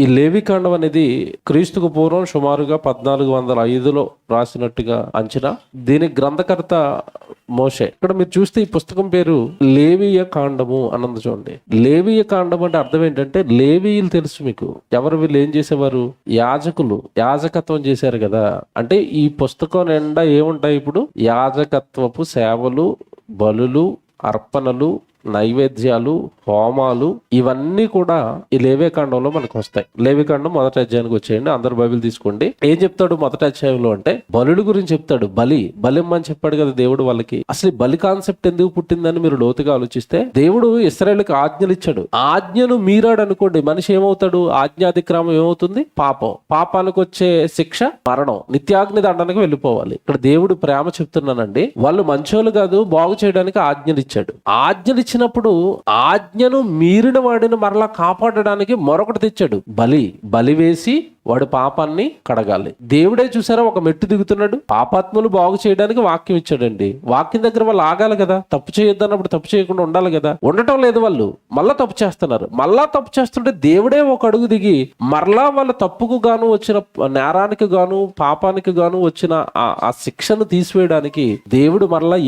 ఈ లేవికాండం అనేది క్రీస్తుకు పూర్వం సుమారుగా 1405లో రాసినట్టుగా అంచనా. దీని గ్రంథకర్త మోషే. ఇక్కడ మీరు చూస్తే ఈ పుస్తకం పేరు లేవీయ కాండము అన్నది చూడండి. లేవీయ కాండం అంటే అర్థం ఏంటంటే, లేవీయులు తెలుసు మీకు. ఎవరు వీళ్ళు ఏం చేసేవారు? యాజకులు, యాజకత్వం చేశారు కదా. అంటే ఈ పుస్తకం నిండా ఏముంటాయి? ఇప్పుడు యాజకత్వపు సేవలు, బలులు, అర్పణలు, నైవేద్యాలు, హోమాలు, ఇవన్నీ కూడా ఈ లేవికాండంలో మనకు వస్తాయి. లేవికాండం మొదటి అధ్యాయానికి వచ్చేయండి. అందరు బైబిల్ తీసుకోండి. ఏం చెప్తాడు మొదటి అధ్యాయంలో అంటే, బలుడి గురించి చెప్తాడు. బలిమ్మని చెప్పాడు కదా దేవుడు వాళ్ళకి. అసలు బలి కాన్సెప్ట్ ఎందుకు పుట్టిందని మీరు లోతుగా ఆలోచిస్తే, దేవుడు ఇశ్రాయేలుకి ఆజ్ఞలు ఇచ్చాడు. ఆజ్ఞను మీరాడు అనుకోండి, మనిషి ఏమవుతాడు? ఆజ్ఞాతిక్రమం ఏమవుతుంది? పాపం. పాపానికి వచ్చే శిక్ష మరణం, నిత్యాగ్ని దండనకు వెళ్ళిపోవాలి. ఇక్కడ దేవుడు ప్రేమ చెప్తున్నానండి, వాళ్ళు మంచోళ్ళు కాదు, బాగు చేయడానికి ఆజ్ఞలు ఇచ్చాడు. ఆజ్ఞలు ఇచ్చినప్పుడు ఆజ్ఞను మీరిన వాడిని మరలా కాపాడడానికి మరొకటి తెచ్చాడు, బలి వేసి వాడు పాపాన్ని కడగాలి. దేవుడే చూసారా ఒక మెట్టు దిగుతున్నాడు. పాపాత్ములు బాగు చేయడానికి వాక్యం ఇచ్చాడండి. వాక్యం దగ్గర వాళ్ళు ఆగాలి కదా. తప్పు చేయొద్దు అన్నప్పుడు తప్పు చేయకుండా ఉండాలి కదా. ఉండటం లేదు. వాళ్ళు మళ్ళా తప్పు చేస్తున్నారు. మళ్ళా తప్పు చేస్తుంటే దేవుడే ఒక అడుగు దిగి మరలా వాళ్ళ తప్పుకు గాను వచ్చిన నేరానికి గాను పాపానికి గాను వచ్చిన ఆ శిక్షను తీసివేయడానికి దేవుడు మరలా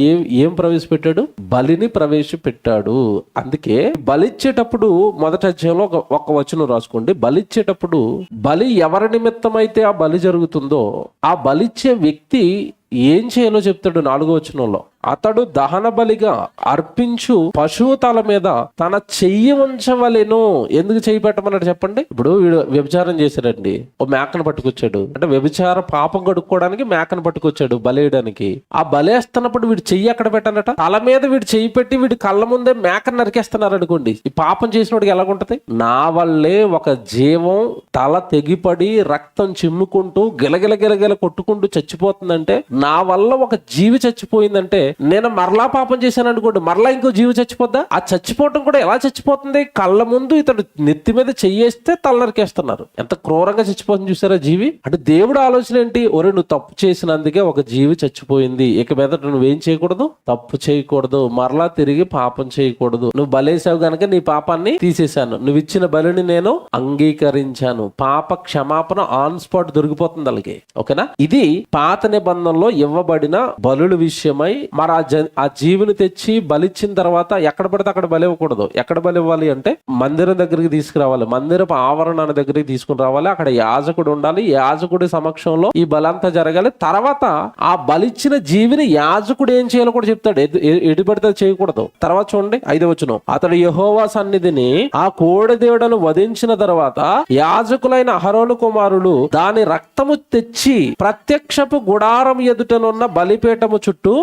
ఏం ప్రవేశపెట్టాడు? బలిని ప్రవేశపెట్టాడు. అందుకే బలిచ్చేటప్పుడు మొదటి అధ్యాయంలో ఒక వచనం రాసుకోండి. బలిచ్చేటప్పుడు బలి ఎవరి నిమిత్తమైతే ఆ బలి జరుగుతుందో ఆ బలిచ్చే వ్యక్తి ఏం చేయాలో చెప్తాడు 4వ వచనంలో. అతడు దహన బలిగా అర్పించు పశువు తల మీద తన చెయ్యి ఉంచవలెను. ఎందుకు చెయ్యి పెట్టమన్నాడు చెప్పండి? ఇప్పుడు వీడు వ్యభిచారం చేశాడండి, ఓ మేకను పట్టుకొచ్చాడు. అంటే వ్యభిచార పాపం కడుక్కోవడానికి మేకను పట్టుకొచ్చాడు బలేయడానికి. ఆ బలేస్తున్నప్పుడు వీడు చెయ్యి ఎక్కడ పెట్టానట? తల మీద వీడు చెయ్యి పెట్టి వీడి కళ్ళ ముందే మేకను నరికేస్తున్నారు అనుకోండి. ఈ పాపం చేసినోడికి ఎలాగుంటది? నా వల్లే ఒక జీవం తల తెగిపడి రక్తం చిమ్ముకుంటూ గిలగిల కొట్టుకుంటూ చచ్చిపోతుందంటే, నా వల్ల ఒక జీవి చచ్చిపోయిందంటే, నేను మరలా పాపం చేశాను అనుకోండి, మరలా ఇంకో జీవి చచ్చిపోద్దా? ఆ చచ్చిపోవటం కూడా ఎలా చచ్చిపోతుంది? కళ్ళ ముందు ఇతడు నెత్తి మీద చెయ్యేస్తే తల నరికేస్తున్నారు. ఎంత క్రూరంగా చచ్చిపోతుంది చూసారా జీవి. అంటే దేవుడు ఆలోచన ఏంటి? ఒరే, నువ్వు తప్పు చేసినందుకే ఒక జీవి చచ్చిపోయింది, ఇక మీద నువ్వేం చేయకూడదు? తప్పు చేయకూడదు, మరలా తిరిగి పాపం చేయకూడదు. నువ్వు బలేసావు గనక నీ పాపాన్ని తీసేశాను, నువ్వు ఇచ్చిన బలిని నేను అంగీకరించాను. పాప క్షమాపణ ఆన్ స్పాట్ దొరికిపోతుంది వాళ్ళకి. ఓకేనా? ఇది పాత నిబంధనలో ఇవ్వబడిన బలుల విషయమై. మరి ఆ జీవిని తెచ్చి బలిచ్చిన తర్వాత ఎక్కడ పడితే అక్కడ బలి ఇవ్వకూడదు. ఎక్కడ బలి ఇవ్వాలి అంటే మందిరం దగ్గరికి తీసుకురావాలి. మందిరపు ఆవరణాన్ని దగ్గరికి తీసుకుని రావాలి. అక్కడ యాజకుడు ఉండాలి. యాజకుడి సమక్షంలో ఈ బలంతా జరగాలి. తర్వాత ఆ బలిచ్చిన జీవిని యాజకుడు ఏం చేయాలో కూడా చెప్తాడు. ఎటు పడితే చేయకూడదు. తర్వాత చూడండి 5వ వచనం. అతడు యెహోవా సన్నిధిని ఆ కోడె దేవుడను వధించిన తర్వాత యాజకులైన అహరోను కుమారులు దాని రక్తము తెచ్చి ప్రత్యక్షపు గుడారం ఎదుటనున్న బలిపీఠము చుట్టూ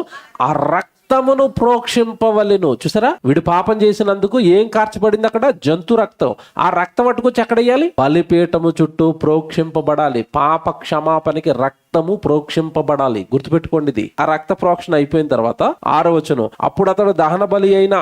ఆ రక్తమును ప్రోక్షింపవలెను. చూసారా, వీడు పాపం చేసినందుకు ఏం కార్చబడింది? అక్కడ జంతు రక్తం. ఆ రక్తం పట్టుకొచ్చి ఎక్కడ వేయాలి? బలిపీఠము చుట్టూ ప్రోక్షింపబడాలి. పాప క్షమాపణకి రక్తము ప్రోక్షింపబడాలి. గుర్తుపెట్టుకోండి ఇది. ఆ రక్త ప్రోక్షణ అయిపోయిన తర్వాత 6వ వచనం. అప్పుడు అతడు దహన బలి అయిన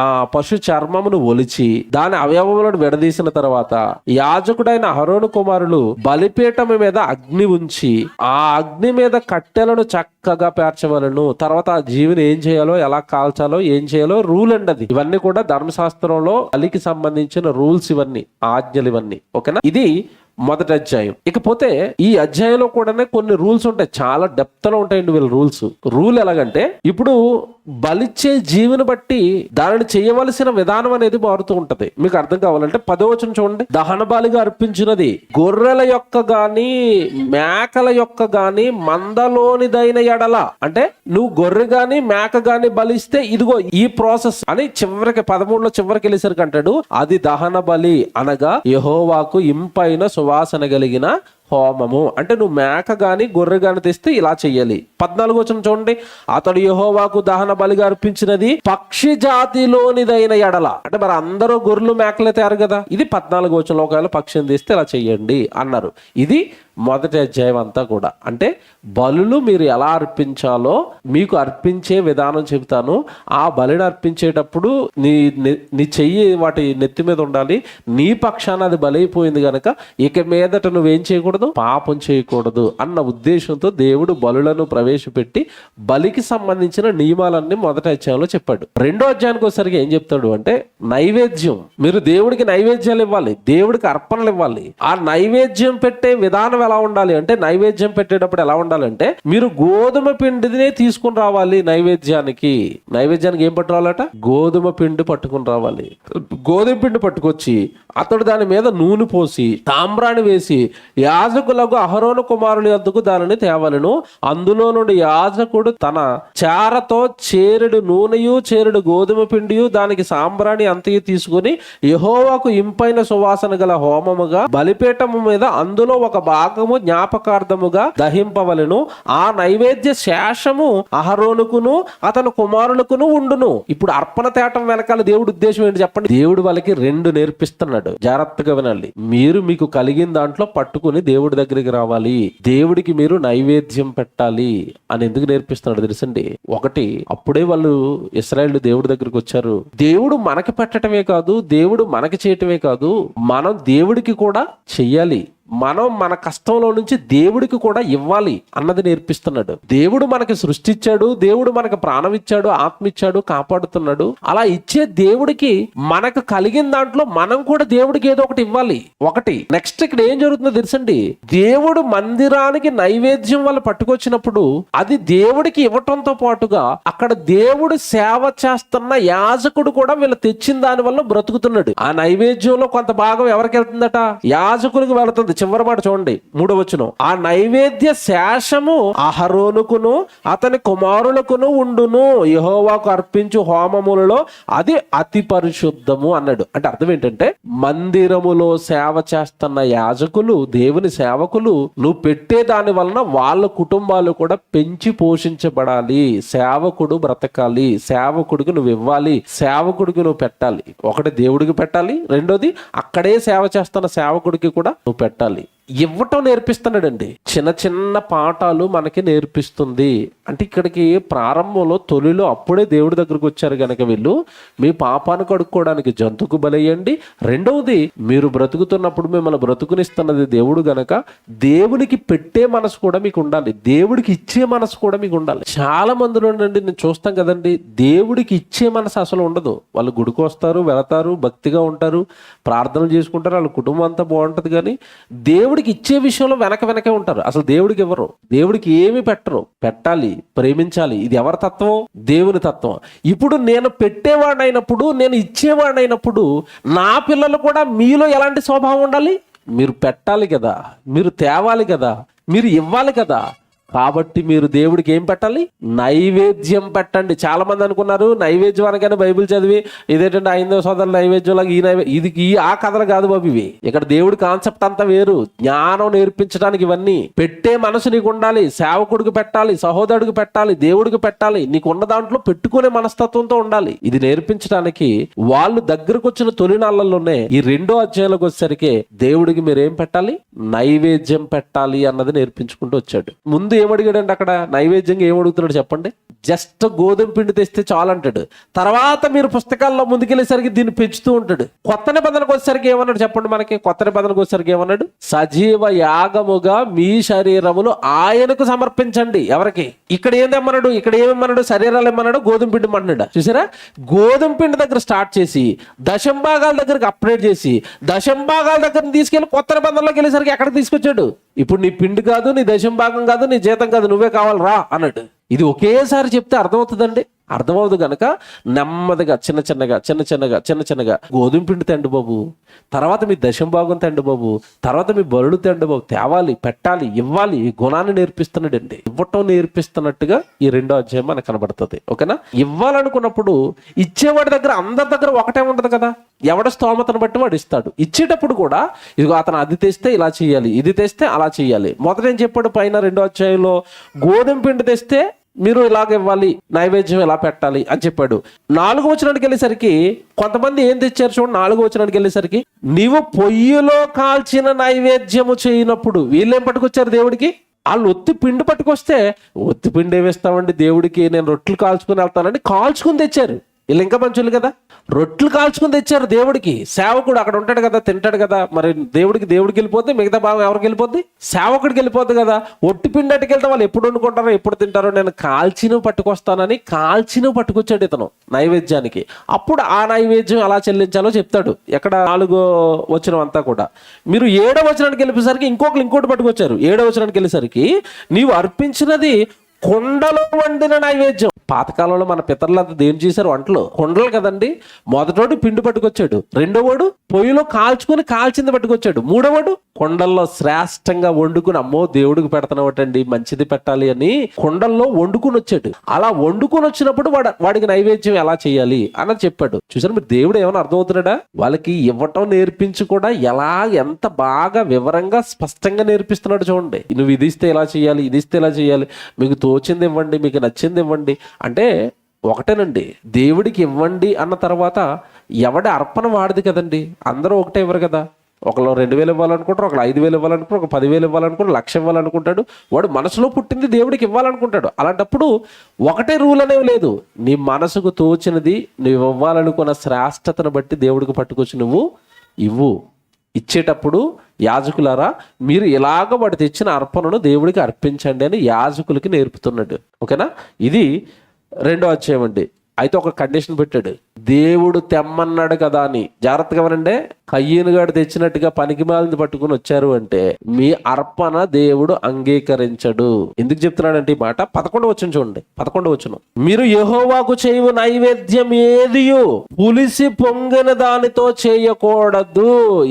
ఆ పశు చర్మమును ఒలిచి దాని అవయవములను విడదీసిన తర్వాత యాజకుడైన అహరోను కుమారులు బలిపీఠము మీద అగ్ని ఉంచి ఆ అగ్ని మీద కట్టెలను చక్కగా పేర్చవలను. తర్వాత ఆ జీవిని ఏం చేయాలో, ఎలా కాల్చాలో, ఏం చేయాలో రూల్ అండి అది. ఇవన్నీ కూడా ధర్మశాస్త్రంలో బలికి సంబంధించిన రూల్స్, ఇవన్నీ ఆజ్ఞలు, ఇవన్నీ. ఓకేనా? ఇది మొదటి అధ్యాయం. ఇకపోతే ఈ అధ్యాయంలో కూడా కొన్ని రూల్స్ ఉంటాయి. చాలా డెప్త్ లో ఉంటాయండి వీళ్ళ రూల్స్. రూల్ ఎలాగంటే, ఇప్పుడు బలిచ్చే జీవిని బట్టి దానిని చేయవలసిన విధానం అనేది మారుతూ ఉంటది. మీకు అర్థం కావాలంటే 10వ వచనం చూడండి. దహన బలిగా అర్పించినది గొర్రెల యొక్క గాని మేకల యొక్క గాని మందలోనిదైన ఎడల, అంటే నువ్వు గొర్రె గాని మేక గాని బలిస్తే ఇదిగో ఈ ప్రాసెస్ అని చివరికి 13లో చివరికి వెళ్ళేసరికి అంటాడు, అది దహన బలి అనగా యెహోవాకు ఇంపైన సువాసన కలిగిన హోమము. అంటే నువ్వు మేక గాని గొర్రె గాని తెస్తే ఇలా చెయ్యాలి. 14వ వచనం చూడండి. అతడు యెహోవాకు దహన బలిగా అర్పించినది పక్షి జాతిలోనిదైన ఎడల, అంటే మరి అందరూ గొర్రెలు మేకలే తయారు కదా. ఇది 14వ వచనంలో ఒకవేళ పక్షిని తీస్తే ఇలా చెయ్యండి అన్నారు. ఇది మొదటి అధ్యాయం అంతా కూడా. అంటే బలులు మీరు ఎలా అర్పించాలో మీకు అర్పించే విధానం చెబుతాను. ఆ బలిని అర్పించేటప్పుడు నీ చెయ్యి వాటి నెత్తి మీద ఉండాలి. నీ పక్షాన అది బలైపోయింది గనక ఇక మీదట నువ్వేం చేయకూడదు? చేయకూడదు, పాపం చేయకూడదు అన్న ఉద్దేశంతో దేవుడు బలులను ప్రవేశపెట్టి బలికి సంబంధించిన నియమాలన్నీ మొదటి అధ్యాయంలో చెప్పాడు. రెండో అధ్యాయానికి వచ్చేసరికి ఏం చెప్తాడు అంటే నైవేద్యం. మీరు దేవుడికి నైవేద్యాలు ఇవ్వాలి, దేవుడికి అర్పణలు ఇవ్వాలి. ఆ నైవేద్యం పెట్టే విధానం ఎలా ఉండాలి అంటే, నైవేద్యం పెట్టేటప్పుడు ఎలా ఉండాలంటే, మీరు గోధుమ పిండినే తీసుకుని రావాలి. నైవేద్యానికి ఏం పట్టుకోవాలట? గోధుమ పిండి పట్టుకుని రావాలి. గోధుమ పిండి పట్టుకొచ్చి అతడు దాని మీద నూనె పోసి తామ్రాన్ని వేసి యాజకులకు అహరోను కుమారుల యొద్దకు దానిని తేవలెను. అందులో నుండి యాజకుడు తన చారతో చేరెడు నూనెయు చేరెడు గోధుమ పిండియు దానికి సాంబ్రాణి అంతయు తీసుకుని యెహోవాకు ఇంపైన సువాసన గల హోమముగా బలిపీఠము మీద అందులో ఒక భాగము జ్ఞాపకార్థముగా దహింపవలెను. ఆ నైవేద్య శేషము అహరోనుకును అతని కుమారులకును ఉండును. ఇప్పుడు అర్పణ తేటం వెనకాల దేవుడి ఉద్దేశం ఏంటి చెప్పండి? దేవుడు వాళ్ళకి రెండు నేర్పిస్తున్నాడు. జాగ్రత్తగా వినాలి. మీరు మీకు కలిగిన దాంట్లో పట్టుకుని దేవుడి దగ్గరికి రావాలి, దేవుడికి మీరు నైవేద్యం పెట్టాలి అని ఎందుకు నేర్పిస్తున్నాడు తెలుసండి? ఒకటి, అప్పుడే వాళ్ళు ఇశ్రాయేలు దేవుడి దగ్గరికి వచ్చారు. దేవుడు మనకి పెట్టడమే కాదు, దేవుడు మనకి చేయటమే కాదు, మనం దేవుడికి కూడా చెయ్యాలి. మనం మన కష్టంలో నుంచి దేవుడికి కూడా ఇవ్వాలి అన్నది నేర్పిస్తున్నాడు. దేవుడు మనకి సృష్టించాడు, దేవుడు మనకు ప్రాణం ఇచ్చాడు, ఆత్మ ఇచ్చాడు, కాపాడుతున్నాడు. అలా ఇచ్చే దేవుడికి మనకు కలిగిన దాంట్లో మనం కూడా దేవుడికి ఏదో ఒకటి ఇవ్వాలి. ఒకటి. నెక్స్ట్ ఇక్కడ ఏం జరుగుతుందో తెలుసండి? దేవుడు మందిరానికి నైవేద్యం వల్ల పట్టుకొచ్చినప్పుడు అది దేవుడికి ఇవ్వటంతో పాటుగా అక్కడ దేవుడు సేవ చేస్తున్న యాజకుడు కూడా వీళ్ళు తెచ్చిన దాని వల్ల బ్రతుకుతున్నాడు. ఆ నైవేద్యంలో కొంత భాగం ఎవరికి వెళ్తుందట? యాజకులకు వెళుతుంది. చివరి మాట చూడండి, 3వ వచనం. ఆ నైవేద్య శేషము అహరోనుకును అతని కుమారులకును ఉండును. యెహోవాకు అర్పించు హోమములలో అది అతి పరిశుద్ధము అన్నాడు. అంటే అర్థం ఏంటంటే, మందిరములో సేవ చేస్తున్న యాజకులు, దేవుని సేవకులు, నువ్వు పెట్టే దాని వలన వాళ్ళ కుటుంబాలు కూడా పెంచి పోషించబడాలి. సేవకుడు బ్రతకాలి, సేవకుడికి నువ్వు ఇవ్వాలి, సేవకుడికి నువ్వు పెట్టాలి. ఒకటి దేవుడికి పెట్టాలి, రెండోది అక్కడే సేవ చేస్తున్న సేవకుడికి కూడా నువ్వు పెట్టాలి. ఇవ్వటం నేర్పిస్తున్నాడండి. చిన్న చిన్న పాఠాలు మనకి నేర్పిస్తుంది. అంటే ఇక్కడికి ప్రారంభంలో తొలిలో అప్పుడే దేవుడి దగ్గరకు వచ్చారు గనక వీళ్ళు మీ పాపాన్ని కడుక్కోవడానికి జంతుకు బలయ్యండి. రెండవది, మీరు బ్రతుకుతున్నప్పుడు మిమ్మల్ని బ్రతుకునిస్తున్నది దేవుడు గనక దేవునికి పెట్టే మనసు కూడా మీకు ఉండాలి, దేవుడికి ఇచ్చే మనసు కూడా మీకు ఉండాలి. చాలా మందిలో నుండి నేను చూస్తాం కదండి, దేవుడికి ఇచ్చే మనసు అసలు ఉండదు. వాళ్ళు గుడికి వస్తారు, వెళతారు, భక్తిగా ఉంటారు, ప్రార్థనలు చేసుకుంటారు, వాళ్ళ కుటుంబం అంతా బాగుంటది. కానీ దేవుడికి ఇచ్చే విషయంలో వెనకే ఉంటారు. అసలు దేవుడికి ఇవ్వరు, దేవుడికి ఏమి పెట్టరు. పెట్టాలి, ప్రేమించాలి. ఇది ఎవరి తత్వం? దేవుని తత్వం. ఇప్పుడు నేను పెట్టేవాడినైనప్పుడు, నేను ఇచ్చేవాడినైనప్పుడు నా పిల్లలు కూడా మీలో ఎలాంటి స్వభావం ఉండాలి? మీరు పెట్టాలి కదా, మీరు తేవాలి కదా, మీరు ఇవ్వాలి కదా. కాబట్టి మీరు దేవుడికి ఏం పెట్టాలి? నైవేద్యం పెట్టండి. చాలా మంది అనుకున్నారు నైవేద్యం అనగానే బైబిల్ చదివి ఇదేంటంటే ఐదవ సోదరుల నైవేద్యంలాగా ఈ ఆ కథలు కాదు బాబు ఇవి. ఇక్కడ దేవుడి కాన్సెప్ట్ అంతా వేరు. జ్ఞానం నేర్పించడానికి ఇవన్నీ. పెట్టే మనసు నీకు ఉండాలి, సేవకుడికి పెట్టాలి, సహోదరుడికి పెట్టాలి, దేవుడికి పెట్టాలి. నీకు ఉన్న దాంట్లో పెట్టుకునే మనస్తత్వంతో ఉండాలి. ఇది నేర్పించడానికి వాళ్ళు దగ్గరకు వచ్చిన తొలినాళ్లలోనే ఈ 2వ అధ్యాయంలోకి వచ్చేసరికి దేవుడికి మీరు ఏం పెట్టాలి? నైవేద్యం పెట్టాలి అన్నది నేర్పించుకుంటూ వచ్చాడు. ముందు ఏమడిగాడంటే అక్కడ నైవేద్యంగా ఏమడుగుతున్నాడు చెప్పండి? జస్ట్ గోధుమ పిండి తెస్తే చాలు అంటాడు. తర్వాత మీరు పుస్తకాల్లో ముందుకెళ్ళేసరికి దీన్ని పెంచుతూ ఉంటాడు. కొత్త నిబంధనకు వచ్చేసరికి ఏమన్నాడు చెప్పండి? మనకి కొత్త నిబంధనకు వచ్చేసరికి ఏమన్నాడు? సజీవ యాగముగా మీ శరీరములు ఆయనకు సమర్పించండి. ఎవరికి? ఇక్కడ ఏందమ్మన్నాడు? ఇక్కడ ఏమన్నాడు? శరీరాలు ఏమన్నాడు? గోధుమ పిండి అన్నాడు. చూసారా? గోధుమ పిండి దగ్గర స్టార్ట్ చేసి దశంభాగాల దగ్గరకు అప్డేట్ చేసి దశంభాగాల దగ్గర తీసుకెళ్లి కొత్త నిబంధనలోకి వెళ్ళేసరికి ఎక్కడికి తీసుకొచ్చాడు? ఇప్పుడు నీ పిండి కాదు, నీ దశంభాగం కాదు, నీ జీతం కాదు, నువ్వే కావాలి రా అన్నాడు. ఇది ఒకేసారి చెప్తే అర్థమవుతుందండి? అర్థమవుతుంది కనుక నెమ్మదిగా చిన్న చిన్నగా గోధుమ పిండి తండు బాబు, తర్వాత మీ దశంభాగం తండు బాబు, తర్వాత మీ బరుడు తండు బాబు, తేవాలి, పెట్టాలి, ఇవ్వాలి. ఈ గుణాన్ని నేర్పిస్తున్నాడండి. ఇవ్వటం నేర్పిస్తున్నట్టుగా ఈ 2వ అధ్యాయం మనకు కనబడుతుంది. ఓకేనా? ఇవ్వాలనుకున్నప్పుడు ఇచ్చేవాడి దగ్గర అందరి దగ్గర ఒకటే ఉండదు కదా. ఎవడ స్తోమతను బట్టి వాడు ఇస్తాడు. ఇచ్చేటప్పుడు కూడా ఇదిగో అతను అది తెస్తే ఇలా చేయాలి, ఇది తెస్తే అలా చేయాలి. మొదట ఏం చెప్పాడు పైన 2వ అధ్యాయంలో? గోధుమ పిండి తెస్తే మీరు ఇలాగ ఇవ్వాలి, నైవేద్యం ఎలా పెట్టాలి అని చెప్పాడు. 4వ వచనానికి వెళ్ళేసరికి కొంతమంది ఏం తెచ్చారు చూడండి. 4వ వచనానికి వెళ్ళేసరికి నీవు పొయ్యిలో కాల్చిన నైవేద్యము చేయనప్పుడు వీళ్ళేం పట్టుకొచ్చారు దేవుడికి? వాళ్ళు ఒత్తి పిండి పట్టుకొస్తే ఒత్తి పిండి ఏమిస్తామండి దేవుడికి, నేను రొట్టెలు కాల్చుకుని వెళ్తానండి, కాల్చుకుని తెచ్చారు. వీళ్ళు ఇంకా మంచోళ్ళు కదా. రొట్టెలు కాల్చుకుని తెచ్చారు దేవుడికి. సేవకుడు అక్కడ ఉంటాడు కదా, తింటాడు కదా. మరి దేవుడికి వెళ్ళిపోతే మిగతా భాగం ఎవరికి వెళ్ళిపోద్ది? సేవకుడికి వెళ్ళిపోద్ది కదా. ఒట్టి పిండి అట్టుకెళ్తే వాళ్ళు ఎప్పుడు వండుకుంటారో ఎప్పుడు తింటారో, నేను కాల్చిను పట్టుకొస్తానని కాల్చిను పట్టుకొచ్చాడు ఇతను నైవేద్యానికి. అప్పుడు ఆ నైవేద్యం ఎలా చెల్లించాలో చెప్తాడు. ఎక్కడ 4వ వచనం అంతా కూడా. మీరు 7వ వచనానికి వెళ్ళేసరికి ఇంకోటి పట్టుకొచ్చారు. 7వ వచనానికి వెళ్ళేసరికి నీవు అర్పించినది కుండలో వండిన నైవేద్యం. పాతకాలంలో మన పితరులంతా దేని చేశారు? వంటలు కుండలు కదండి. మొదటోడు పిండి పట్టుకొచ్చాడు, రెండోవాడు పొయ్యిలో కాల్చింది పట్టుకొచ్చాడు, మూడోవాడు కుండల్లో శ్రేష్టంగా వండుకుని, అమ్మో దేవుడికి పెడతానవటండి మంచిది పెట్టాలి అని కుండల్లో వండుకుని వచ్చాడు. అలా వండుకుని వచ్చినప్పుడు వాడికి నైవేద్యం ఎలా చేయాలి అన్నది చెప్పాడు. చూసారు మీరు, దేవుడు ఏమైనా అర్థమవుతున్నాడా? వాళ్ళకి ఇవ్వటం నేర్పించి కూడా ఎంత బాగా వివరంగా స్పష్టంగా నేర్పిస్తున్నాడు చూడండి. నువ్వు ఇది ఇస్తే ఇలా చేయాలి, ఇది ఇస్తే ఇలా చేయాలి, మీకు తోచింది ఇవ్వండి, మీకు నచ్చింది ఇవ్వండి అంటే ఒకటేనండి. దేవుడికి ఇవ్వండి అన్న తర్వాత ఎవడి అర్పణ వాడిది కదండి. అందరూ ఒకటే ఇవ్వరు కదా. ఒకళ్ళు 2000 ఇవ్వాలనుకుంటారు, ఒకళ్ళు 5000 ఇవ్వాలనుకుంటారు, ఒక 10,000 ఇవ్వాలనుకుంటారు, 1,00,000 ఇవ్వాలనుకుంటాడు. వాడు మనసులో పుట్టింది దేవుడికి ఇవ్వాలనుకుంటాడు. అలాంటప్పుడు ఒకటే రూల్ అనేవి లేదు. నీ మనసుకు తోచినది నువ్వు ఇవ్వాలనుకున్న శ్రేష్టతను బట్టి దేవుడికి పట్టుకొచ్చి నువ్వు ఇవ్వు. ఇచ్చేటప్పుడు యాజకులారా మీరు ఇలాగ వాడు తెచ్చిన అర్పణను దేవుడికి అర్పించండి అని యాజకులకి నేర్పుతున్నాడు. ఓకేనా? ఇది 2వ అధ్యాయం అండి. అయితే ఒక కండిషన్ పెట్టాడు. దేవుడు తెమ్మన్నాడు కదా అని. జాగ్రత్తగా వినండి. కయ్యను గాడు తెచ్చినట్టుగా పనికిమాలింది పట్టుకుని వచ్చారు అంటే మీ అర్పణ దేవుడు అంగీకరించడు. ఎందుకు చెప్తున్నాడంటే ఈ మాట 11వ వచనం చూడండి. 11వ వచనం, మీరు యెహోవాకు చేయు నైవేద్యం ఏదియు పులిసి పొంగిన దానితో చేయకూడదు.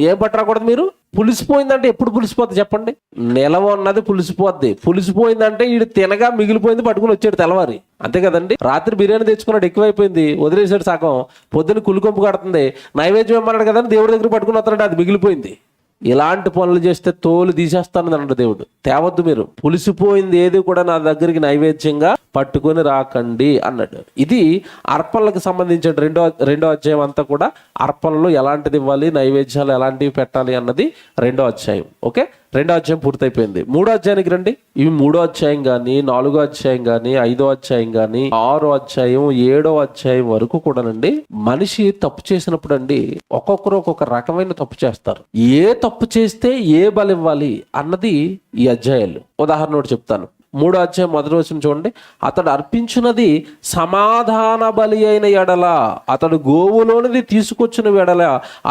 ఏం పట్టరాకూడదు? మీరు పులిసిపోయిందంటే ఎప్పుడు పులిసిపోద్ది చెప్పండి? నిలవ ఉన్నది పులిసిపోద్ది. పులిసిపోయిందంటే వీడు తినగా మిగిలిపోయింది పట్టుకుని వచ్చాడు తెల్లవారి. అంతే కదండి. రాత్రి బిర్యానీ తెచ్చుకున్నాడు, ఎక్కువైపోయింది, వదిలేసాడు సగం. పొద్దున్న కులికొంపు కడుతుంది, నైవేద్యం ఇమ్మన్నాడు కదా దేవుడి దగ్గర పట్టుకుని వస్తున్నాడు, అది మిగిలిపోయింది. ఇలాంటి పనులు చేస్తే తోలు తీసేస్తానని అన్నాడు దేవుడు. తేవద్దు మీరు. పులిసిపోయింది ఏది కూడా నా దగ్గరికి నైవేద్యంగా పట్టుకొని రాకండి అన్నాడు. ఇది అర్పణలకు సంబంధించిన రెండో అధ్యాయం అంతా కూడా. అర్పణలు ఎలాంటిది ఇవ్వాలి, నైవేద్యాలు ఎలాంటివి పెట్టాలి అన్నది 2వ అధ్యాయం. ఓకే, 2వ అధ్యాయం పూర్తయిపోయింది. 3వ అధ్యాయానికి రండి. ఇవి 3వ అధ్యాయం కానీ, 4వ అధ్యాయం కానీ, 5వ అధ్యాయం కానీ, 6వ అధ్యాయం, 7వ అధ్యాయం వరకు కూడానండి మనిషి తప్పు చేసినప్పుడు అండి ఒక్కొక్కరు ఒక్కొక్క రకమైన తప్పు చేస్తారు. ఏ తప్పు చేస్తే ఏ బలి ఇవ్వాలి అన్నది ఈ అధ్యాయాలు. ఉదాహరణ ఒకటి చెప్తాను. 3వ అధ్యాయం 1వ వచనం చూడండి. అతడు అర్పించినది సమాధాన బలి అయిన ఎడల, అతడు గోవులోనిది తీసుకొచ్చిన ఎడల,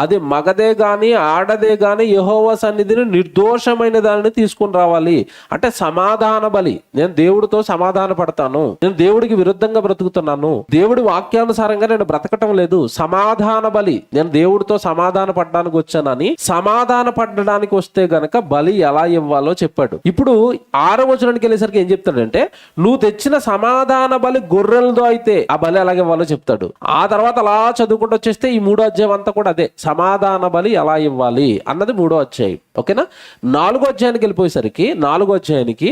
అది మగదే గాని ఆడదే గాని యెహోవా సన్నిధిని నిర్దోషమైన దానిని తీసుకుని రావాలి. అంటే సమాధాన బలి. నేను దేవుడితో సమాధాన పడతాను, నేను దేవుడికి విరుద్ధంగా బ్రతుకుతున్నాను, దేవుడి వాక్యానుసారంగా నేను బ్రతకటం లేదు, సమాధాన బలి, నేను దేవుడితో సమాధాన పడడానికి వచ్చానని సమాధాన పడడానికి వస్తే గనక బలి ఎలా ఇవ్వాలో చెప్పాడు. ఇప్పుడు 6వ వచనానికి వెళ్ళేసరికి ఏం చెప్తాడంటే, నువ్వు తెచ్చిన సమాధాన బలి గొర్రెలతో అయితే ఆ బలి ఎలాగే ఇవ్వాలో చెప్తాడు. ఆ తర్వాత అలా చదువుకుంటూ వచ్చేస్తే ఈ 3వ అధ్యాయం అంతా కూడా అదే, సమాధాన బలి ఎలా ఇవ్వాలి అన్నది 3వ అధ్యాయం. ఓకేనా? 4వ అధ్యాయానికి వెళ్ళిపోయేసరికి 4వ అధ్యాయానికి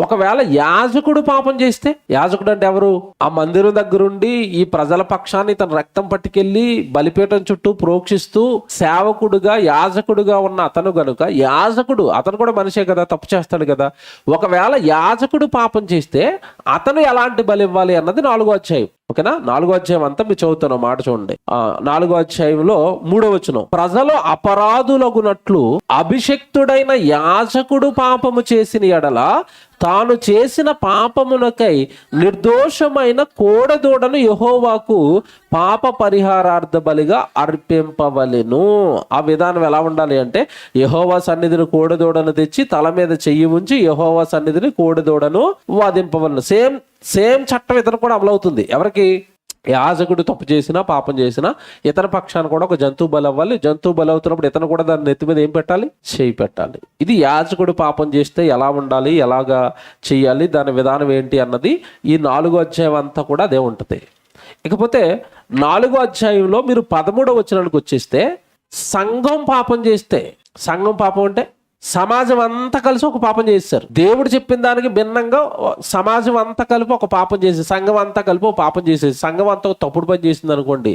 ఒకవేళ యాజకుడు పాపం చేస్తే, యాజకుడు అంటే ఎవరు? ఆ మందిరం దగ్గరుండి ఈ ప్రజల పక్షాన్ని తన రక్తం పట్టుకెళ్లి బలిపీఠం చుట్టూ ప్రోక్షిస్తూ సేవకుడుగా యాజకుడుగా ఉన్న అతను గనుక, యాజకుడు అతను కూడా మనిషే కదా, తప్పు చేస్తాడు కదా. ఒకవేళ యాజకుడు పాపం చేస్తే అతను ఎలాంటి బలి ఇవ్వాలి అన్నది 4వ అధ్యాయం. ఓకేనా? 4వ అధ్యాయం అంతా మీరు చదువుతాను, మాట చూడండి. 4వ అధ్యాయంలో 3వ వచనం, ప్రజలు అపరాధులగునట్లు అభిషక్తుడైన యాజకుడు పాపము చేసిన ఎడల తాను చేసిన పాపమునకై నిర్దోషమైన కోడదూడను యెహోవాకు పాప పరిహారార్థ బలిగా అర్పింపవలెను. ఆ విధానం ఎలా ఉండాలి అంటే, యెహోవా సన్నిధిని కోడదూడను తెచ్చి తల మీద చెయ్యి ఉంచి యెహోవా సన్నిధిని కోడదూడను వాదింపవలను. సేమ్ చట్టం ఇతను కూడా అమలవుతుంది. ఎవరికి? యాజకుడు తప్పు చేసినా పాపం చేసినా ఇతర పక్షాన్ని కూడా ఒక జంతువు బలి అవ్వాలి. జంతువు బలి అవుతున్నప్పుడు ఇతను కూడా దాని నెత్తి మీద ఏం పెట్టాలి? చేయి పెట్టాలి. ఇది యాజకుడు పాపం చేస్తే ఎలా ఉండాలి, ఎలాగా చెయ్యాలి, దాని విధానం ఏంటి అన్నది ఈ 4వ అధ్యాయం అంతా కూడా అదే ఉంటుంది. ఇకపోతే 4వ అధ్యాయంలో మీరు 13వ వచనానికి వచ్చేస్తే, సంఘం పాపం చేస్తే, సంఘం పాపం అంటే సమాజం అంతా కలిసి ఒక పాపం చేశారు. దేవుడు చెప్పిన దానికి భిన్నంగా సమాజం అంతా కలిపి ఒక పాపం చేసేది, సంఘం అంతా కలిపి ఒక పాపం చేసేది. సంఘం అంతా తప్పుడు పని చేసింది అనుకోండి,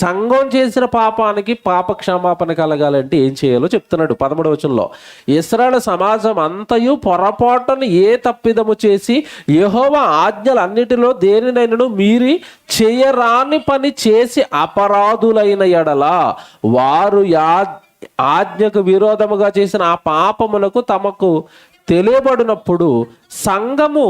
సంఘం చేసిన పాపానికి పాప క్షమాపణ కలగాలంటే ఏం చేయాలో చెప్తున్నాడు 13వ వచనంలో. ఇశ్రాయేలు సమాజం అంతయు పొరపాటును ఏ తప్పిదము చేసి యెహోవా ఆజ్ఞలన్నిటిలో దేనినైనను మీరి చేయరాని పని చేసి అపరాధులైన ఎడల వారు ఆజ్ఞకు విరోధముగా చేసిన ఆ పాపములకు తమకు తెలియబడినప్పుడు సంఘము